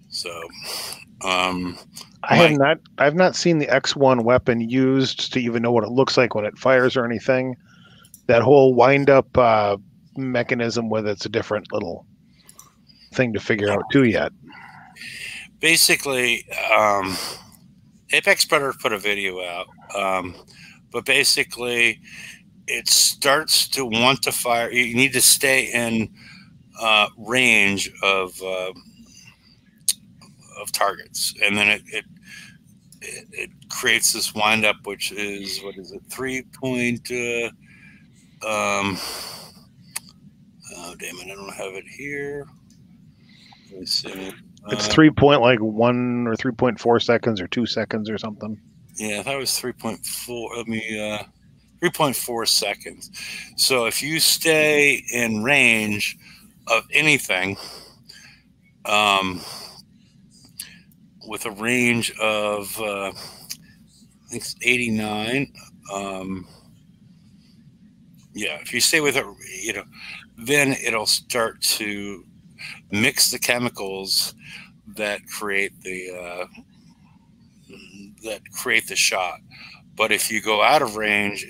So I have not seen the X1 weapon used to even know what it looks like when it fires or anything. That whole wind up mechanism with it's a different little thing to figure out too yet. Basically, Apex Predator put a video out, but basically it starts to want to fire. You need to stay in range of targets, and then it creates this wind up, which is, what is it, 3 point oh damn it, I don't have it here. Let's see. It's 3.1 or 3.4 seconds or 2 seconds or something. Yeah, I thought it was 3.4. Let me 3.4 seconds. So if you stay in range of anything, with a range of I think it's 89. Yeah, if you stay with it, then it'll start to mix the chemicals that create the shot. But if you go out of range,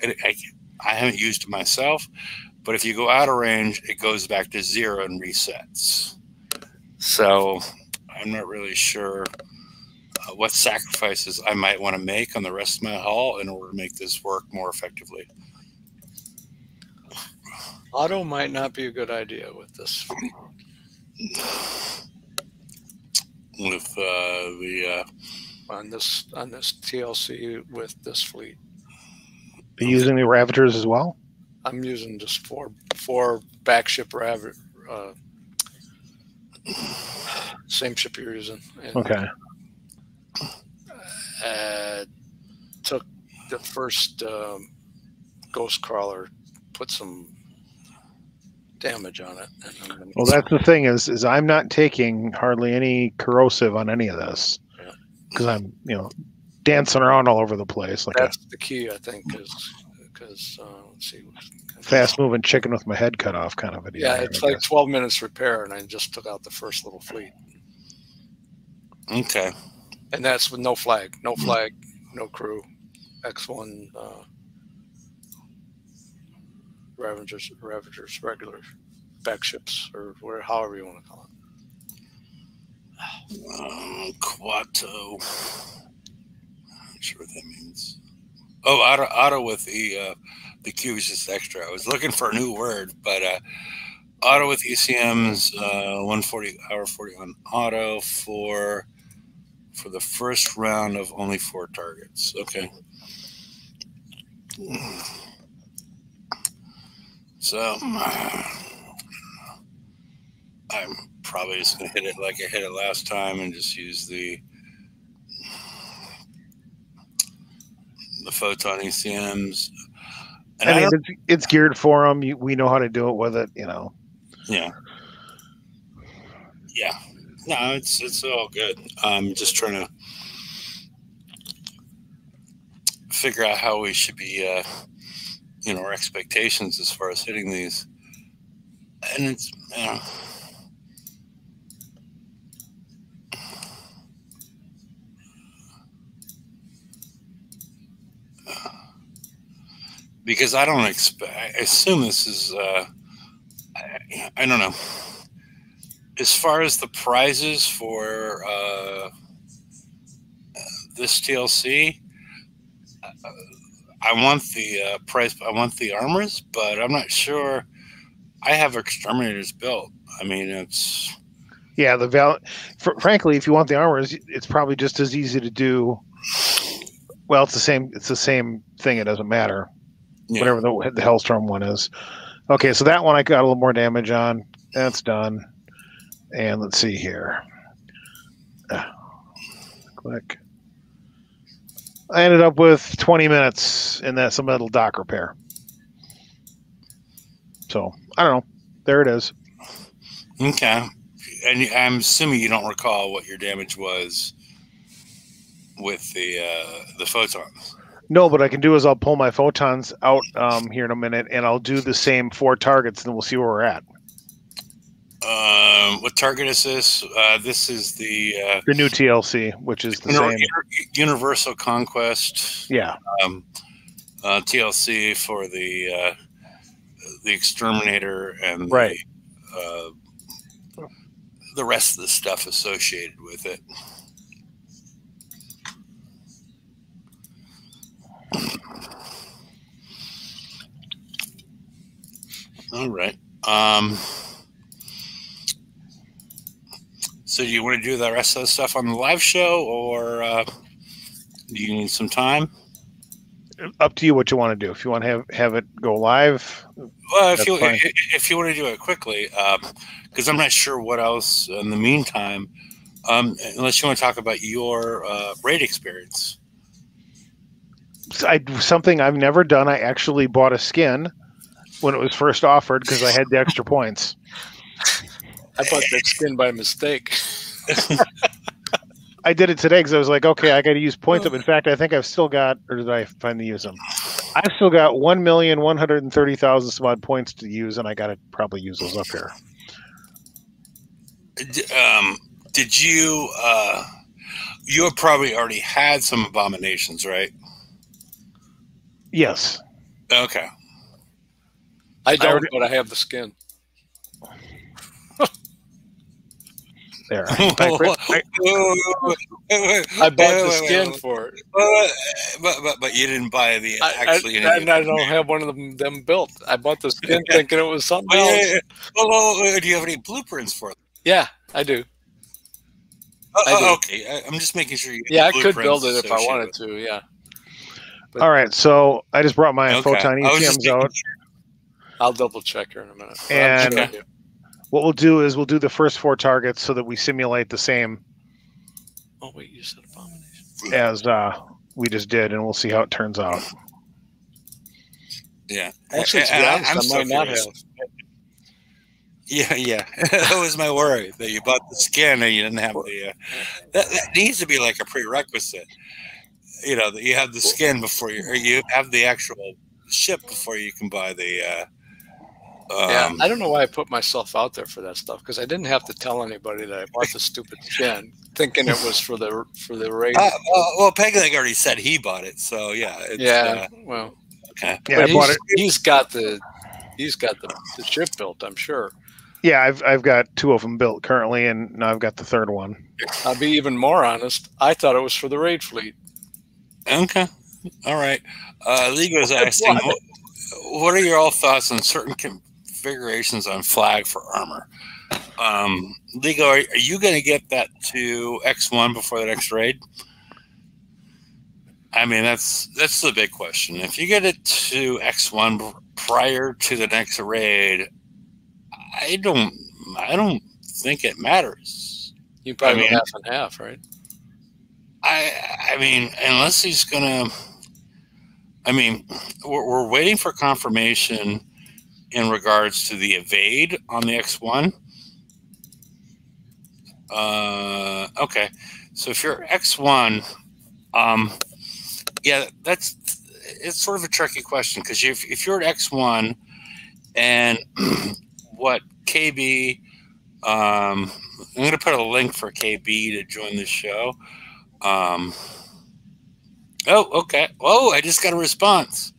I haven't used it myself, but if you go out of range, it goes back to 0 and resets. So I'm not really sure what sacrifices I might want to make on the rest of my hull in order to make this work more effectively. Auto might not be a good idea with this. With the on this TLC with this fleet. Are you using the Ravagers as well? I'm using just four backship same ship you're using. And, Okay. Took the first Ghost Crawler, put some damage on it. And Well, that's the thing is I'm not taking hardly any corrosive on any of this because I'm, dancing around all over the place. Like that's the key, I think, because let's see, fast moving chicken with my head cut off kind of a deal. Yeah, it's like 12 minutes repair, and I just took out the first little fleet. Okay. And that's with no flag, no crew, X1 Ravagers, regular backships, or however you want to call it. Quato. Not sure what that means. Oh, auto with the Q is just extra. I was looking for a new word, but auto with ECMs 140 hour 40 on auto for the first round of only 4 targets. Okay. So I'm probably just gonna hit it like I hit it last time and just use the photon ECMs. And I mean, it's geared for them. We know how to do it with it, Yeah. Yeah. No, it's all good. I'm just trying to figure out how we should be, our expectations as far as hitting these. And it's, because I don't expect, I assume this is, I don't know. As far as the prizes for this TLC, I want the prize. I want the armors, but I'm not sure. I have exterminators built. I mean, it's frankly, if you want the armors, it's probably just as easy to do. Well, it's the same. It's the same thing. It doesn't matter. Yeah. Whatever the Hellstorm one is. Okay, so that one I got a little more damage on. That's done. And let's see here. Click. I ended up with 20 minutes in some metal dock repair. So I don't know. There it is. Okay. And I'm assuming you don't recall what your damage was with the photons. No, what I can do is I'll pull my photons out here in a minute, and I'll do the same 4 targets, and then we'll see where we're at. What target is this? This is the new TLC, which is the same Universal Conquest. Yeah. TLC for the exterminator and right. The rest of the stuff associated with it. All right. So do you want to do the rest of the stuff on the live show, or do you need some time? Up to you what you want to do. If you want to have it go live, well, if you want to do it quickly, because I'm not sure what else in the meantime, unless you want to talk about your raid experience. Something I've never done. I actually bought a skin when it was first offered because I had the extra points. I bought that skin by mistake. I did it today because I was like, okay, I got to use points up. In fact, I think I've still got, or did I finally use them? I've still got 1,130,000 some odd points to use, and I got to probably use those up here. Did you? You have probably already had some abominations, right? Yes. Okay. I don't, but I have the skin. There. I bought the skin for it. But you didn't buy the actually. And I don't have one of them built. I bought the skin thinking it was something else. Yeah. Well, do you have any blueprints for it? Yeah, I do. Okay, I'm just making sure you. Yeah, I could build it if I wanted to. Yeah. All right, so I just brought my Photon ECMs out. I'll double check here in a minute. And what we'll do is we'll do the first 4 targets so that we simulate the same. Oh wait, you said abomination. As we just did, and we'll see how it turns out. Yeah, actually, to be honest, I might not have. Yeah. That was my worry that you bought the skin and you didn't have the. That needs to be like a prerequisite. You know, that you have the skin before you have the actual ship before you can buy the. Yeah, I don't know why I put myself out there for that stuff, because I didn't have to tell anybody that I bought the stupid skin, thinking it was for the raid. Well, Pegleg already said he bought it, so yeah. Well, okay. Yeah, I bought it. He's got the ship built, I'm sure. Yeah, I've got 2 of them built currently, and now I've got the 3rd one. I'll be even more honest. I thought it was for the raid fleet. Okay. All right. Ligo's asking, what are your all thoughts on certain configurations on flag for armor? Ligo, are you going to get that to X1 before the next raid? I mean, that's the big question. If you get it to X1 prior to the next raid, I don't think it matters. You probably half and half, right? I mean, unless he's gonna. I mean, we're waiting for confirmation in regards to the evade on the X1. Okay, so if you're X1, yeah, it's sort of a tricky question, because if you're at X1 and what KB, I'm going to put a link for KB to join the show. Oh, okay. Whoa, I just got a response.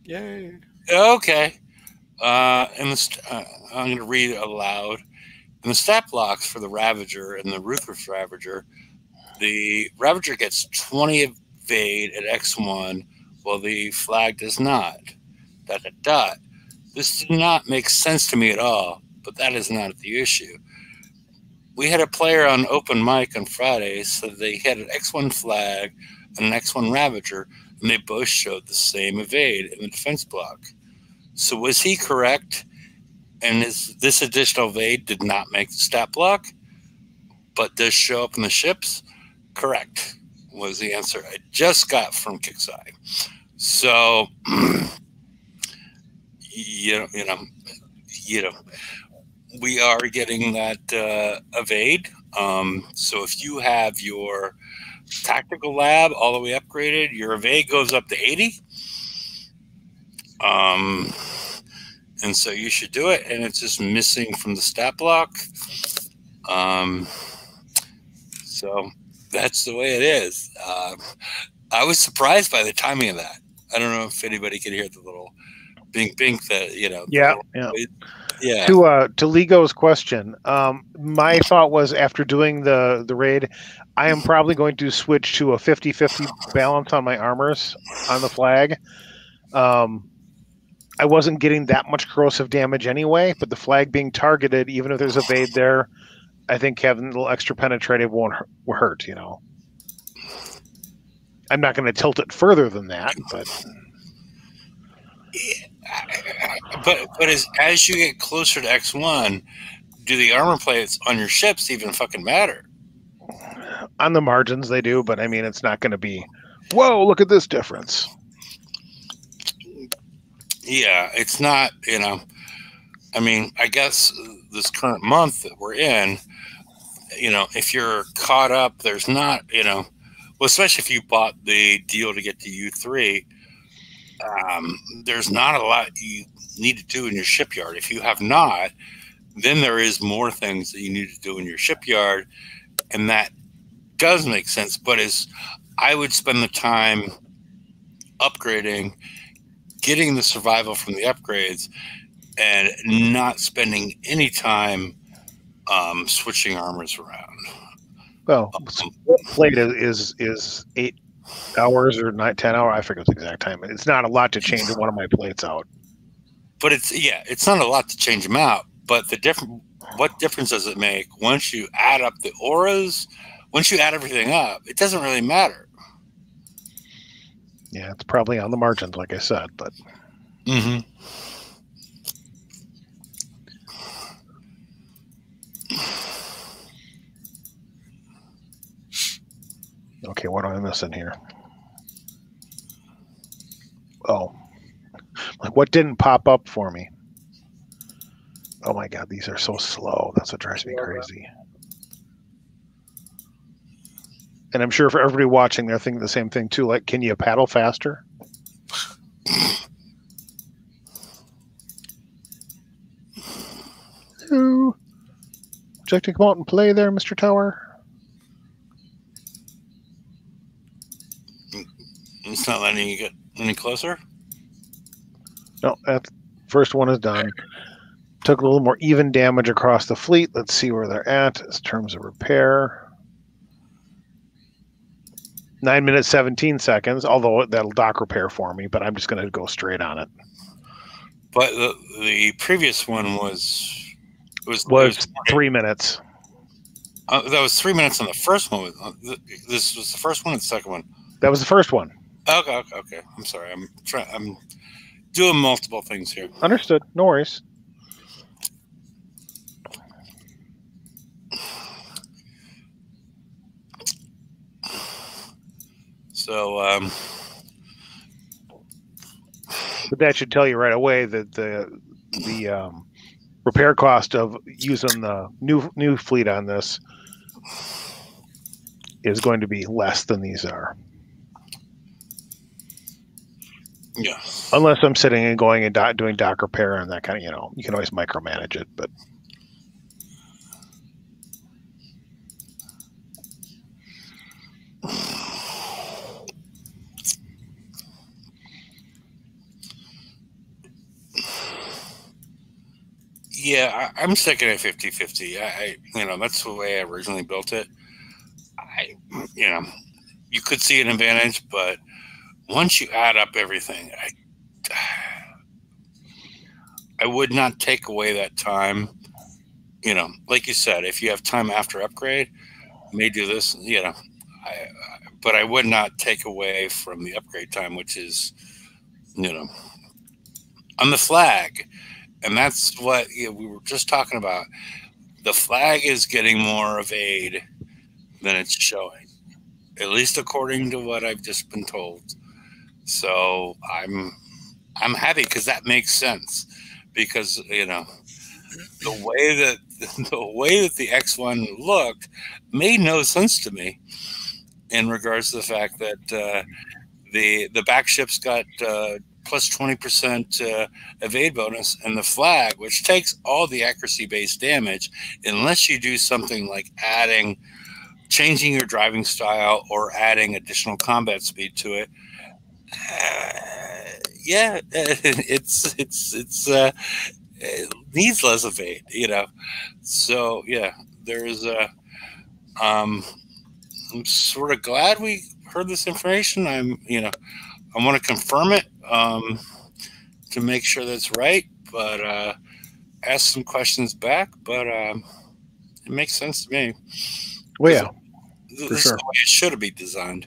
Yay. Okay. I'm going to read it aloud. In the stat blocks for the Ravager and the Ruthless Ravager, the Ravager gets 20 evade at X1, while the flag does not. ... This did not make sense to me at all, but that is not the issue. We had a player on open mic on Friday, so they had an X1 flag and an X1 Ravager, and they both showed the same evade in the defense block. So was he correct? And this additional evade did not make the stat block, but does show up in the ships? Correct, was the answer I just got from Kixeye. So, you know, we are getting that evade. So if you have your tactical lab all the way upgraded, your evade goes up to 80. And so you should do it, and it's just missing from the stat block. So that's the way it is. I was surprised by the timing of that. I don't know if anybody could hear the little bink that, you know. Yeah. To Ligo's question, my thought was, after doing the raid, I am probably going to switch to a 50-50 balance on my armors on the flag. I wasn't getting that much corrosive damage anyway, but the flag being targeted, even if there's evade there, I think having a little extra penetrative won't hurt, you know. I'm not going to tilt it further than that, but... But as you get closer to X1, do the armor plates on your ships even fucking matter? On the margins, they do, but I mean, it's not going to be, whoa, look at this difference. Yeah, it's not, you know, I mean, I guess this current month that we're in, you know, if you're caught up, there's not, you know, well, especially if you bought the deal to get to U3, there's not a lot you need to do in your shipyard. If you have not, then there is more things that you need to do in your shipyard, and that does make sense. But I would spend the time upgrading, getting the survival from the upgrades and not spending any time switching armors around. Well, plate is 8 hours or 10 hours. I forget the exact time. It's not a lot to change one of my plates out. But it's not a lot to change them out. But what difference does it make once you add up the auras? Once you add everything up, it doesn't really matter. Yeah, it's probably on the margins, like I said, but. Mm-hmm. Okay, what am I missing here? Oh, like what didn't pop up for me? Oh my God, these are so slow. That's what drives me crazy. And I'm sure for everybody watching, they're thinking the same thing too. Like, can you paddle faster? Hello. Would you like to come out and play there, Mr. Tower? It's not letting you get any closer? No, that first one is done. Took a little more even damage across the fleet. Let's see where they're at in terms of repair. 9 minutes, 17 seconds, although that'll dock repair for me, but I'm just going to go straight on it. But the previous one was 3 minutes. That was 3 minutes on the first one. This was the first one or the second one? That was the first one. Okay. I'm sorry. I'm doing multiple things here. Understood. No worries. So, but that should tell you right away that the repair cost of using the new fleet on this is going to be less than these are. Yeah. Unless I'm sitting and going and doing dock repair and that kind of, you can always micromanage it, but. Yeah, I'm sticking at 50-50. I that's the way I originally built it. You could see an advantage, but once you add up everything, I would not take away that time. Like you said, if you have time after upgrade, you may do this. But I would not take away from the upgrade time, which is, on the flag. And that's what we were just talking about. The flag is getting more evade than it's showing, at least according to what I've just been told. So I'm happy because that makes sense. Because the way that the X1 looked made no sense to me in regards to the fact that the back ships got plus 20% evade bonus, and the flag, which takes all the accuracy-based damage, unless you do something like changing your driving style or adding additional combat speed to it. It needs less evade, So yeah, there's I'm sort of glad we heard this information. I want to confirm it to make sure that's right, but ask some questions back. But it makes sense to me. Well, yeah, this for is sure. the way it should be designed.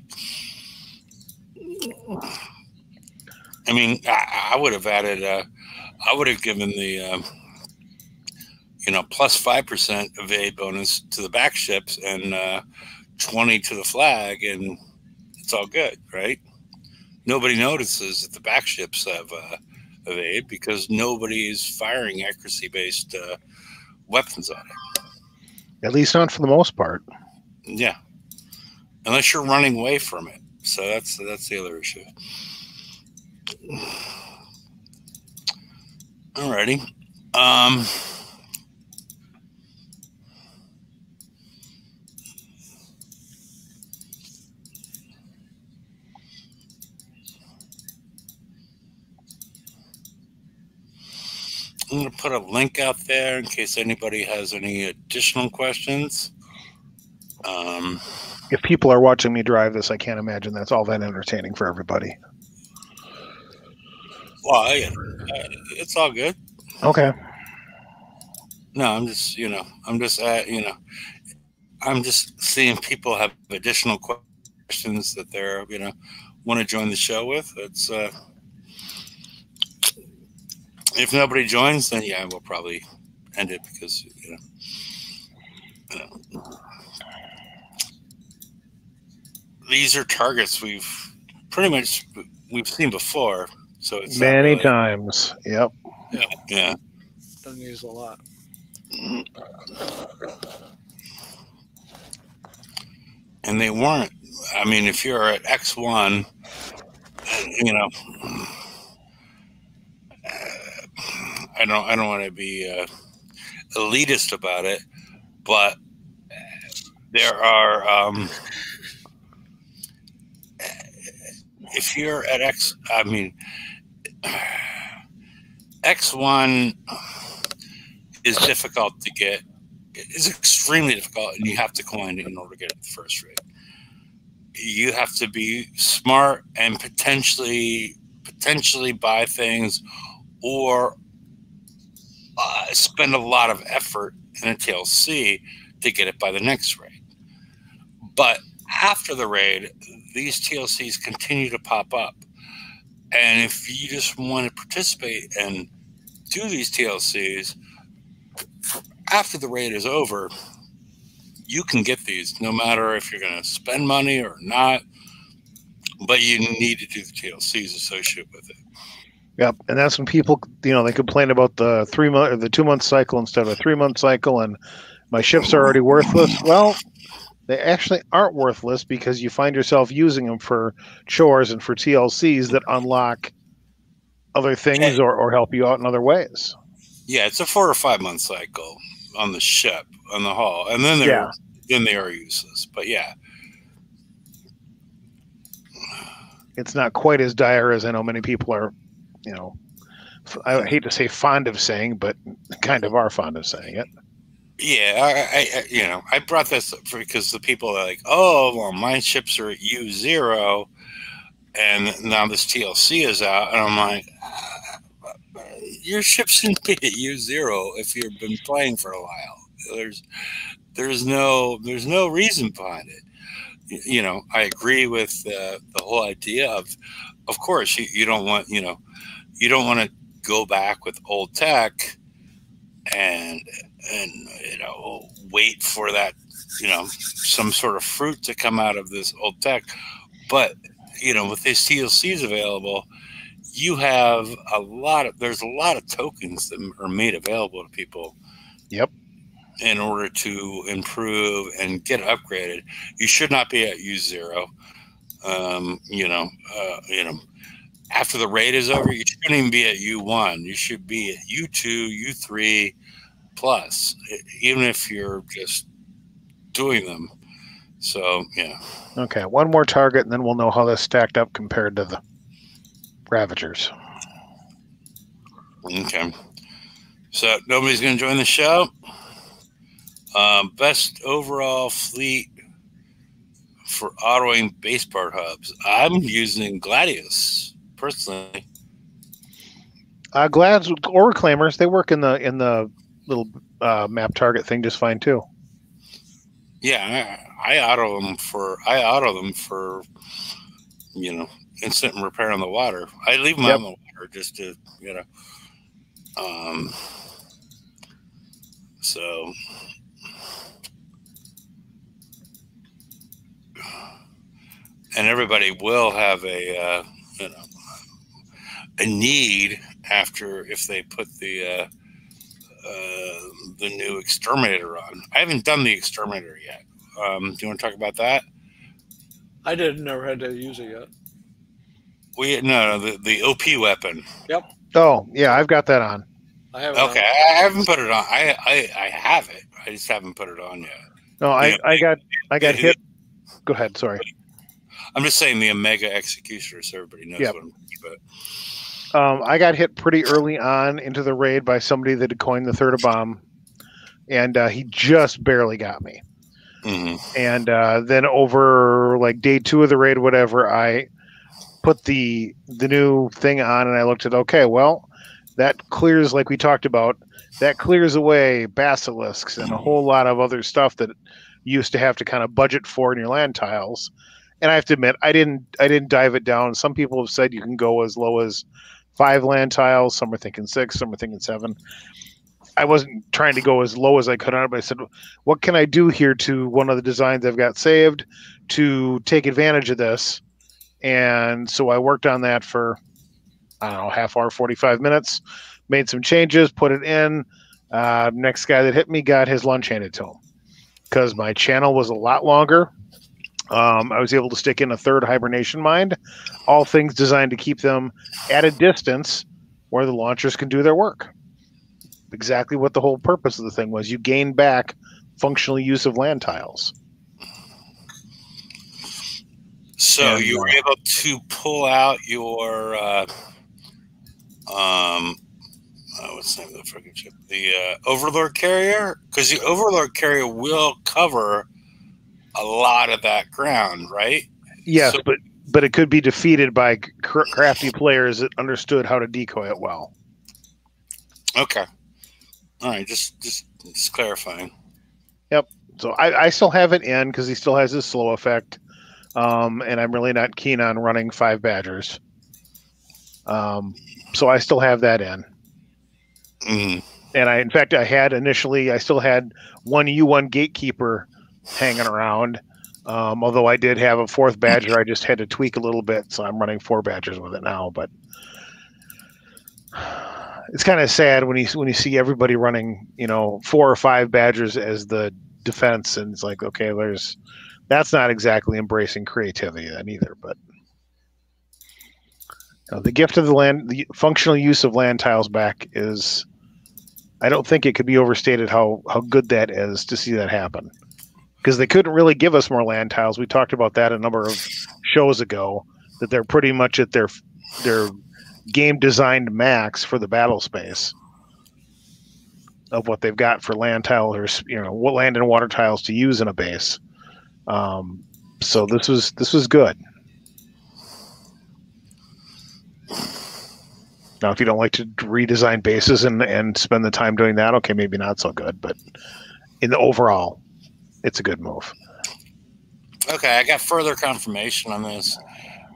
I mean, I would have added. I would have given the plus 5% evade bonus to the back ships and 20 to the flag, and it's all good, right? Nobody notices that the back ships have evade because nobody is firing accuracy-based weapons on it. At least not for the most part. Yeah, unless you're running away from it. So that's the other issue. Alrighty. I'm going to put a link out there in case anybody has any additional questions. If people are watching me drive this, I can't imagine that's all that entertaining for everybody. Well, it's all good. Okay. No, I'm just, I'm just seeing people have additional questions that they're, want to join the show with. It's, if nobody joins, then yeah, we'll probably end it because, these are targets we've seen before. So it's many times. Yep. Yeah. Doesn't use a lot. And they weren't. I mean, if you're at X1, I don't want to be elitist about it, but there are. If you're at X1 is difficult to get. It's extremely difficult, and you have to coin in order to get it the first rate. You have to be smart and potentially buy things or spend a lot of effort in a TLC to get it by the next raid. But after the raid, these TLCs continue to pop up. And if you just want to participate and do these TLCs, after the raid is over, you can get these no matter if you're going to spend money or not, but you need to do the TLCs associated with it. Yep, and that's when people, they complain about the 3 month or the 2 month cycle instead of a 3 month cycle, and my ships are already worthless. Well, they actually aren't worthless because you find yourself using them for chores and for TLCs that unlock other things or help you out in other ways. Yeah, it's a 4 or 5 month cycle on the ship, on the hull, and then they are useless. But yeah, it's not quite as dire as I know many people are. I hate to say fond of saying, but kind of are fond of saying it. Yeah, I brought this up because the people are like, oh, well, my ships are at U0, and now this TLC is out, and I'm like, your ship shouldn't be at U0 if you've been playing for a while. There's no reason behind it. I agree with the whole idea of course, you don't want to go back with old tech and wait for that, some sort of fruit to come out of this old tech. But, with these TLCs available, you have there's a lot of tokens that are made available to people. Yep. In order to improve and get upgraded. You should not be at U0. After the raid is over, you shouldn't even be at U1. You should be at U2, U3 plus, even if you're just doing them. So, yeah. Okay, one more target, and then we'll know how this stacked up compared to the Ravagers. Okay. So, nobody's going to join the show. Best overall fleet for autoing base part hubs. I'm using Gladius personally. Gladius or Reclaimers, they work in the little map target thing just fine too. Yeah, I auto them for instant repair on the water. I leave them on the water just to so. And everybody will have a need after if they put the new exterminator on. I haven't done the exterminator yet. Do you want to talk about that? I never had to use it yet. The OP weapon. Yep. Oh yeah, I've got that on. I have it okay, on. I haven't put it on. I have it. I just haven't put it on yet. No, I got hit. Go ahead. Sorry. I'm just saying the Omega Executioner, so everybody knows what I'm talking I got hit pretty early on into the raid by somebody that had coined the third a bomb, and he just barely got me. And then over like day 2 of the raid, whatever, I put the new thing on, and I looked at, okay, well, that clears, like we talked about, that clears away basilisks and a whole lot of other stuff that you used to have to kind of budget for in your land tiles. And I have to admit, I didn't dive it down. Some people have said you can go as low as 5 land tiles. Some are thinking 6, some are thinking 7. I wasn't trying to go as low as I could on it, but I said, what can I do here to one of the designs I've got saved to take advantage of this? And so I worked on that for, I don't know, half hour, 45 minutes, made some changes, put it in. Next guy that hit me got his lunch handed to him because my channel was a lot longer. I was able to stick in a 3rd hibernation mind, all things designed to keep them at a distance where the launchers can do their work. Exactly what the whole purpose of the thing was. You gain back functional use of land tiles. So you were able to pull out your what's the name of the freaking ship? The Overlord carrier, because the Overlord carrier will cover a lot of that ground, right? Yes, so, but it could be defeated by crafty players that understood how to decoy it well. Okay. All right, just clarifying. Yep. So I still have it in because he still has his slow effect, and I'm really not keen on running 5 Badgers. So I still have that in. And in fact, I still had one U1 Gatekeeper hanging around. Although I did have a 4th Badger, I just had to tweak a little bit, so I'm running 4 Badgers with it now. But it's kind of sad when you see everybody running, 4 or 5 Badgers as the defense, and it's like, okay, that's not exactly embracing creativity then either. But the gift of the functional use of land tiles back is, I don't think it could be overstated how good that is to see that happen. Because they couldn't really give us more land tiles. We talked about that a number of shows ago, that they're pretty much at their game designed max for the battle space of what they've got for land tiles, or what land and water tiles to use in a base. So this was good. Now, if you don't like to redesign bases and spend the time doing that, okay, maybe not so good. But in the overall, it's a good move. Okay, I got further confirmation on this.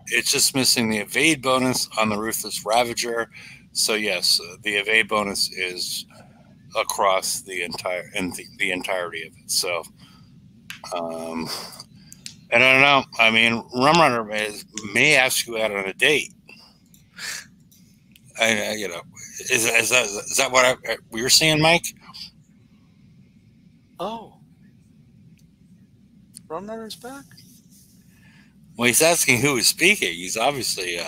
It's just missing the evade bonus on the Ruthless Ravager. So yes, the evade bonus is across the the entirety of it. So, and I don't know. I mean, Rum Runner may ask you out on a date. Is that what we were seeing, Mike? Oh, Rum Runner's back. Well, he's asking who is speaking. He's obviously,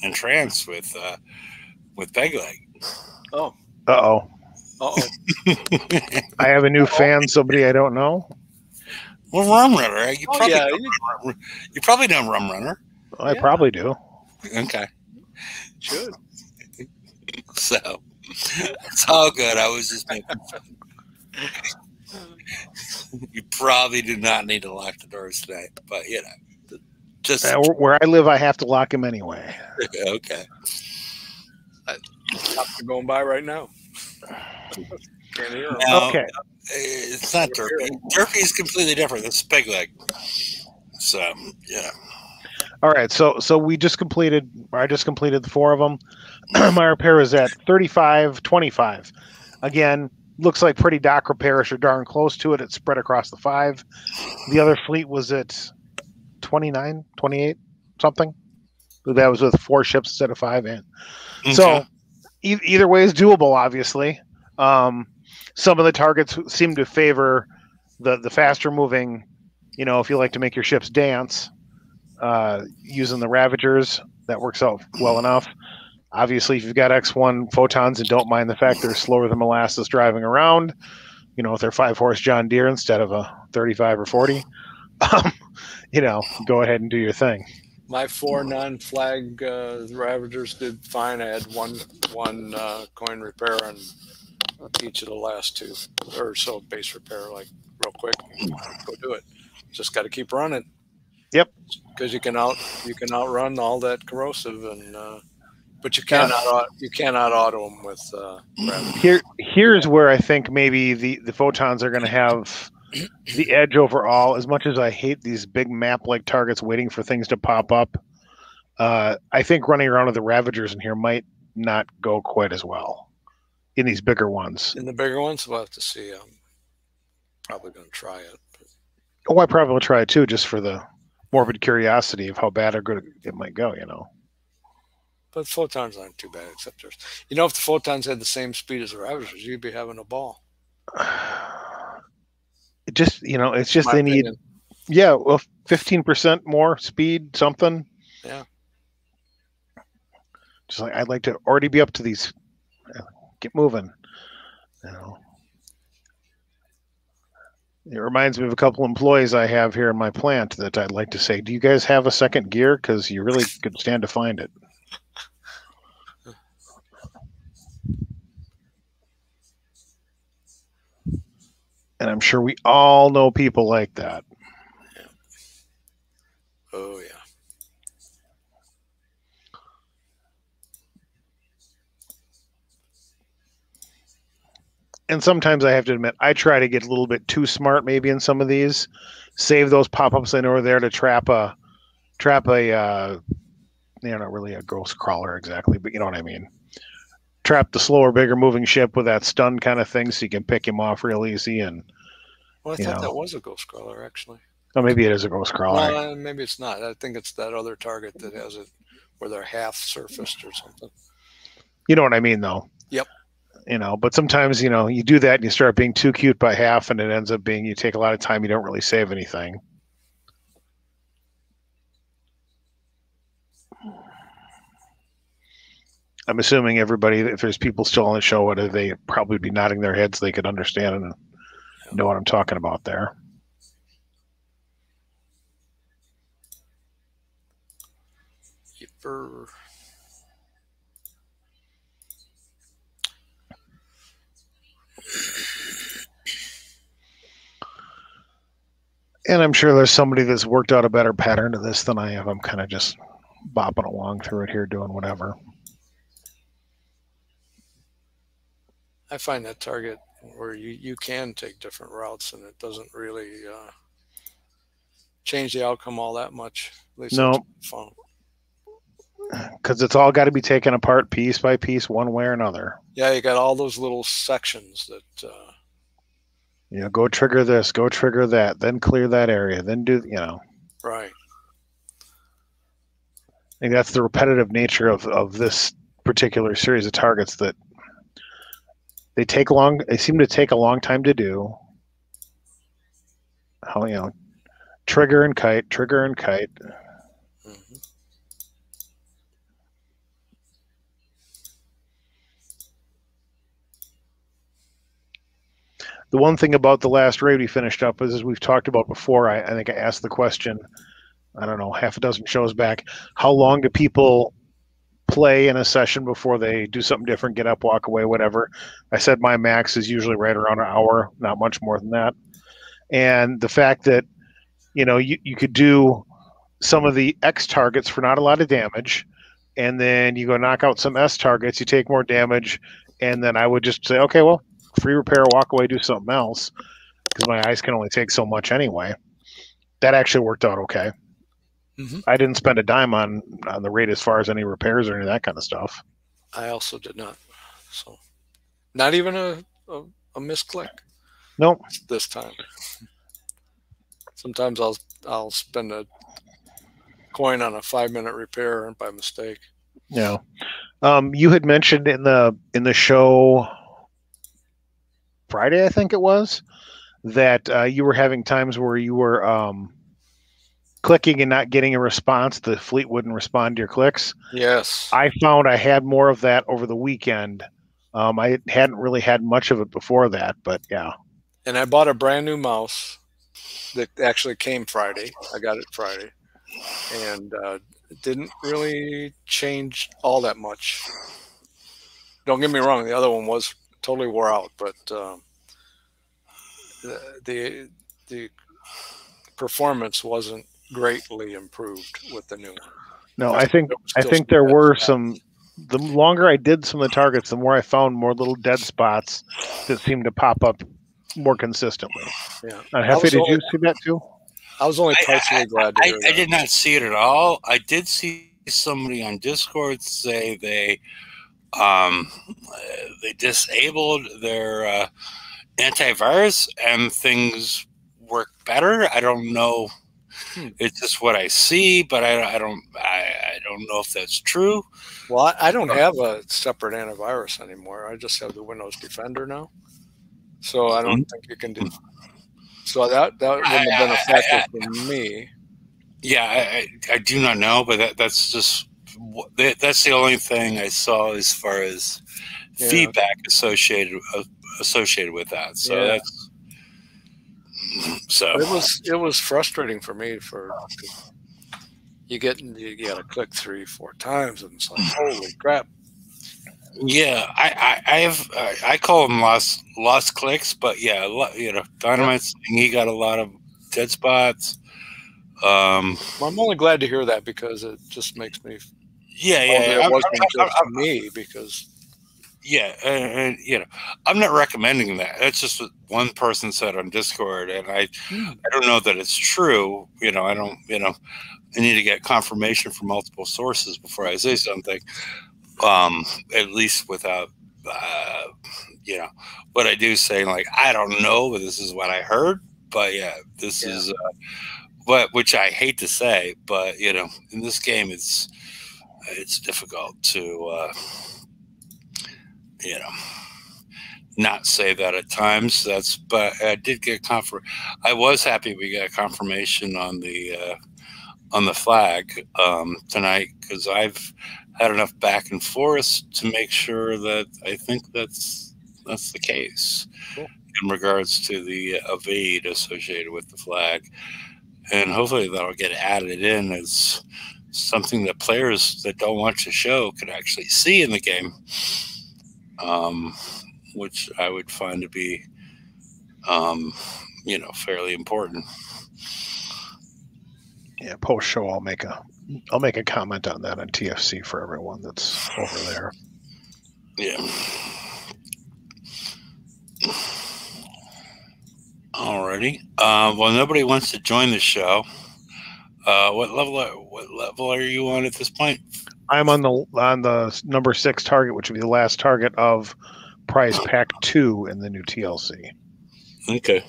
entranced with Peg Leg. Oh. Uh-oh. Uh-oh. I have a new fan, somebody I don't know. Well, Rum Runner. You probably know Rum Runner. I probably do. Okay. Should. So, it's all good. I was just making fun. You probably do not need to lock the doors tonight, but just where I live, I have to lock them anyway. Okay. Cops are going by right now. Can't hear them. Okay. It's not Derpy. Derpy is completely different. It's Peg Leg. So, yeah. All right. So I just completed the 4 of them. My repair is at 35-25. Again, looks like pretty dock repairish or darn close to it. It's spread across the 5. The other fleet was at 29, 28, something. That was with 4 ships instead of 5. And so either way is doable, obviously. Some of the targets seem to favor the faster moving, if you like to make your ships dance, using the Ravagers, that works out well enough. Obviously, if you've got X1 photons and don't mind the fact they're slower than molasses driving around, if they're 5-horse John Deere instead of a 35 or 40, go ahead and do your thing. My 4 non-flag Ravagers did fine. I had one coin repair on each of the last 2 or so base repair, like real quick. Go do it. Just got to keep running. Yep. Because you can outrun all that corrosive, and but you cannot auto them with Ravagers. Here's where I think maybe the photons are going to have the edge overall. As much as I hate these big map-like targets waiting for things to pop up, I think running around with the Ravagers in here might not go quite as well in these bigger ones. In the bigger ones, we'll have to see. I'm probably going to try it. Oh, I probably will try it too, just for the morbid curiosity of how bad or good it might go, you know. But photons aren't too bad, except there's, you know, if the photons had the same speed as the Ravagers, you'd be having a ball. It just, you know, it's just they need, yeah, well, 15% more speed, something. Yeah. Just like I'd like to already be up to these. Get moving. You know. It reminds me of a couple employees I have here in my plant that I'd like to say, do you guys have a second gear? Because you really could stand to find it. And I'm sure we all know people like that. Yeah. Oh, yeah. And sometimes I have to admit, I try to get a little bit too smart maybe in some of these. Save those pop-ups I know are there to trap a you know, not really a ghost crawler exactly, but you know what I mean. Trap the slower, bigger moving ship with that stun kind of thing so you can pick him off real easy. And well, I thought that was a ghost crawler, actually. Oh, maybe it is a ghost crawler. Well, maybe it's not. I think it's that other target that has it where they're half surfaced or something. You know what I mean, though? Yep. You know, but sometimes, you know, you do that and you start being too cute by half, and it ends up being you take a lot of time, you don't really save anything. I'm assuming everybody, if there's people still on the show, whether they probably be nodding their heads, they could understand and know what I'm talking about there. Yipper. And I'm sure there's somebody that's worked out a better pattern to this than I have. I'm kind of just bopping along through it here, doing whatever. I find that target where you can take different routes and it doesn't really change the outcome all that much. At least no, fun. Because it's all got to be taken apart piece by piece, one way or another. Yeah, you got all those little sections that. You know, go trigger this, go trigger that, then clear that area, then do, you know. Right. I think that's the repetitive nature of this particular series of targets that they seem to take a long time to do. How, you know, trigger and kite. Mm-hmm. The one thing about the last raid we finished up is, as we've talked about before, I think I asked the question, I don't know, half a dozen shows back, how long do people play in a session before they do something different, get up, walk away, whatever? I said my max is usually right around an hour, not much more than that. And the fact that, you know, you could do some of the X targets for not a lot of damage, and then you go knock out some S targets, you take more damage, and then I would just say, okay, well, free repair, walk away, do something else, because my eyes can only take so much anyway. That actually worked out okay. Mm-hmm. I didn't spend a dime on the raid as far as any repairs or any of that kind of stuff. I also did not. So, not even a misclick. Nope. This time. Sometimes I'll spend a coin on a 5-minute repair by mistake. Yeah. You had mentioned in the show Friday, I think it was, that you were having times where you were clicking and not getting a response. The fleet wouldn't respond to your clicks. Yes. I found I had more of that over the weekend. I hadn't really had much of it before that, but yeah. And I bought a brand new mouse that actually came Friday. I got it Friday. and it didn't really change all that much. Don't get me wrong; the other one was totally wore out, but the performance wasn't greatly improved with the new one. No, I think there were some. The longer I did some of the targets, the more I found more little dead spots that seemed to pop up more consistently. Yeah. Hefe, did you see that too? I was only partially glad to hear that. I did not see it at all. I did see somebody on Discord say they disabled their antivirus and things work better. I don't know. It's just what I see, but I don't know if that's true. Well, I don't have a separate antivirus anymore. I just have the Windows Defender now, so I don't think you can do. So that wouldn't have been a factor for me. Yeah, I do not know, but that's the only thing I saw as far as feedback associated with that. So that's. So it was frustrating for me you got to click 3-4 times and it's like, holy crap. Yeah, I call them lost clicks, but yeah, Dynamite's saying he got a lot of dead spots. Well, I'm only glad to hear that because it just makes me it wasn't just me because and I'm not recommending that. That's just what one person said on Discord, and I don't know that it's true. I need to get confirmation from multiple sources before I say something. At least without, what I do say, like, I don't know, but this is what I heard. But yeah, this is, which I hate to say, but in this game, it's difficult to, not say that at times. But I did get I was happy we got confirmation on the flag tonight, because I've had enough back and forth to make sure that I think that's the case. Cool. In regards to the evade associated with the flag, and hopefully that'll get added in as something that players that don't watch the show could actually see in the game, which I would find to be fairly important. Yeah, post show I'll make a comment on that on TFC for everyone that's over there. Yeah. Alrighty. Well, nobody wants to join the show. What level are you on at this point? I'm on the number 6 target, which would be the last target of Prize Pack 2 in the new TLC. Okay.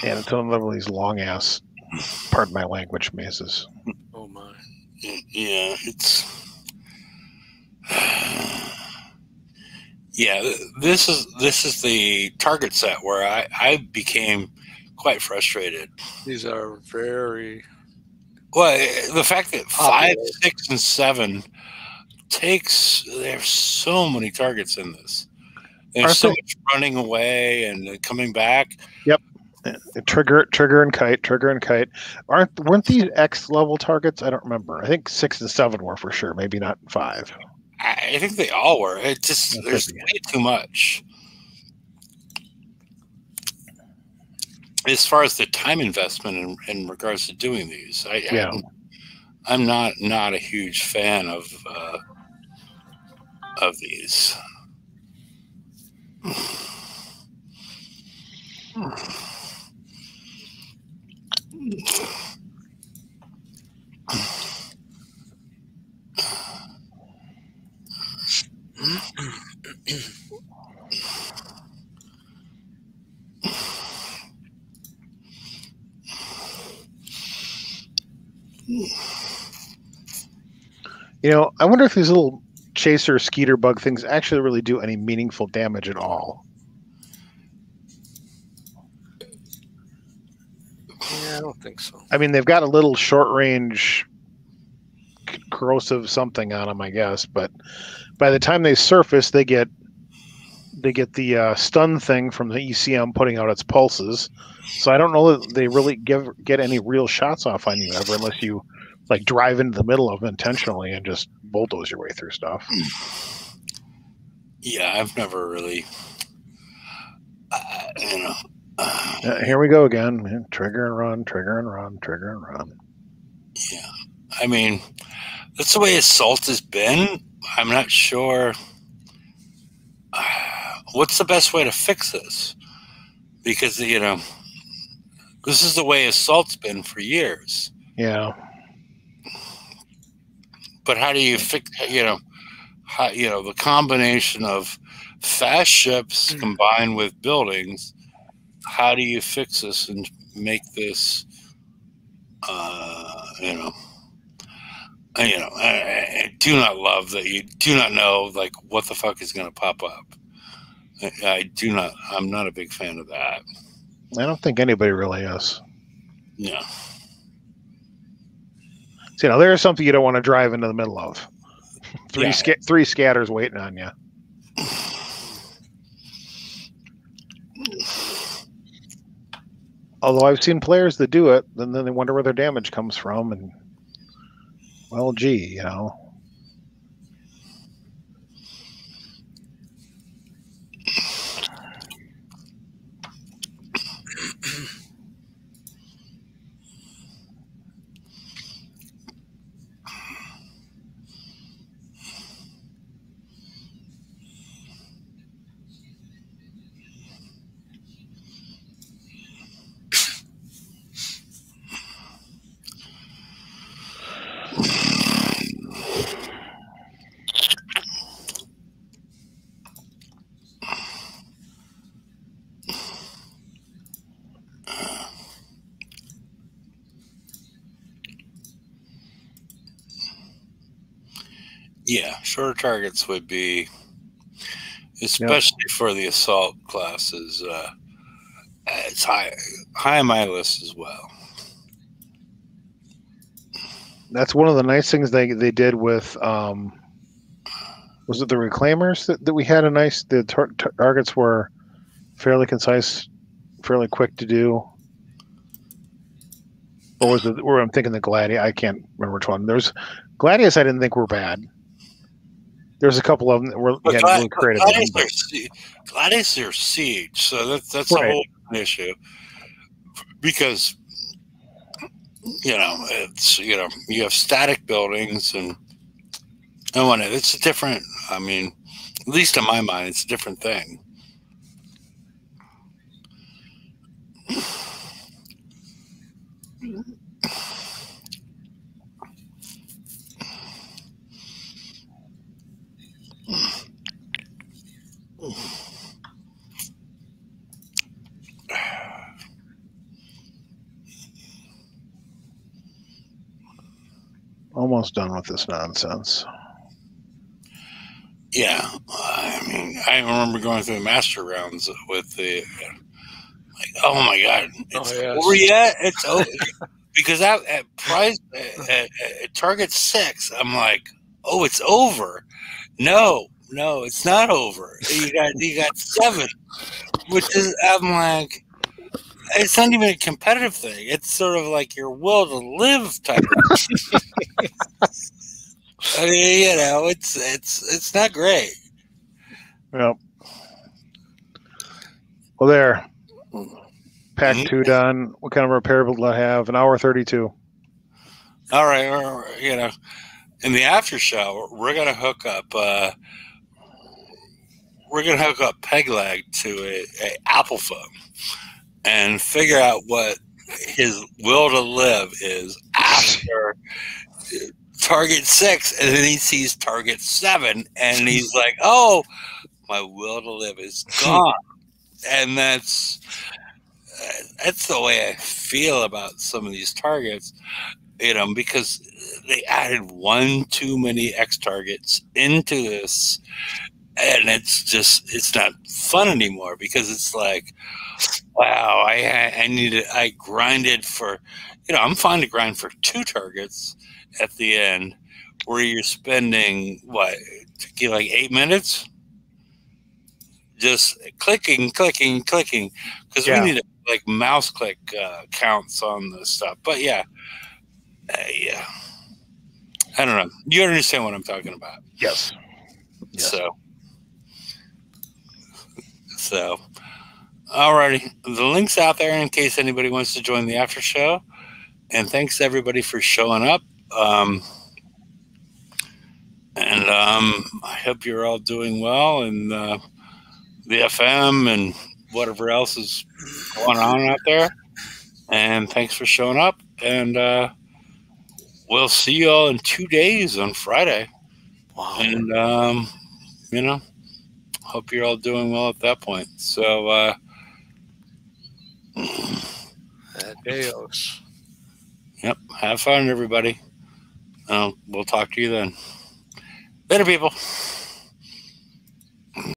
And it's on one of these long ass, pardon my language, mazes. Oh my. Yeah, it's. Yeah, this is the target set where I became quite frustrated. These are very. Well, the fact that 5, 6, and 7 there's so many targets in this. There's so much running away and coming back. Yep. Trigger and kite. Weren't these X level targets? I don't remember. I think 6 and 7 were for sure. Maybe not 5. I think they all were. It just there's way too much. As far as the time investment in regards to doing these, I'm not a huge fan of these. I wonder if these little chaser skeeter bug things actually really do any meaningful damage at all. Yeah, I don't think so. I mean, they've got a little short range corrosive something on them, I guess, but by the time they surface, they get they get the stun thing from the ECM putting out its pulses. So I don't know that they really get any real shots off on you ever, unless you like drive into the middle of them intentionally and just bulldoze your way through stuff. Yeah, I've never really, Here we go again. Man. Trigger and run, trigger and run, trigger and run. Yeah, I mean, that's the way Assault has been. I'm not sure what's the best way to fix this, because this is the way Assault's been for years. Yeah. But how do you fix? The combination of fast ships combined with buildings. How do you fix this and make this? I do not love that you do not know like what the fuck is going to pop up. I'm not a big fan of that. I don't think anybody really is. Yeah. So, there's something you don't want to drive into the middle of. Three scatters waiting on you. Although I've seen players that do it, and then they wonder where their damage comes from, and well, gee, Yeah, shorter targets would be, especially for the Assault classes. It's high on my list as well. That's one of the nice things they did with was it the Reclaimers that we had the targets were fairly concise, fairly quick to do. Or was it where I'm thinking the Gladius? I can't remember which one. There's Gladius I didn't think were bad. There's a couple of them that were really creative. Gladius are siege, so that's right. A whole issue. Because it's you have static buildings and it's a different. I mean, at least in my mind, it's a different thing. Almost done with this nonsense. Yeah, I mean, I remember going through the master rounds with the oh my god, it's over yet? It's over because at prize at target 6, I'm like, oh, it's over. No, it's not over. You got 7, which is I'm like, it's not even a competitive thing. It's sort of like your will to live type of thing. I mean, it's not great. Yep. Well, there. Pack 2 done. What kind of repair do I have? 1 hour 32. All right. In the after show, we're gonna hook up. We're gonna hook up Pegleg to a Apple phone and figure out what his will to live is after target 6, and then he sees target 7, and he's like, "Oh, my will to live is gone." And that's the way I feel about some of these targets, because they added one too many X targets into this, and it's not fun anymore because it's like, wow, I grinded for, I'm fine to grind for 2 targets at the end, where you're spending what, like 8 minutes just clicking, because we need like mouse click counts on this stuff. But yeah, yeah, I don't know. You understand what I'm talking about? Yes. So, alrighty, the link's out there in case anybody wants to join the after show. And thanks everybody for showing up. I hope you're all doing well, and the FM and whatever else is going on out there. And thanks for showing up. And we'll see you all in 2 days on Friday. Wow. And hope you're all doing well at that point. So adios. Yep. Have fun, everybody. We'll talk to you then. Later, people.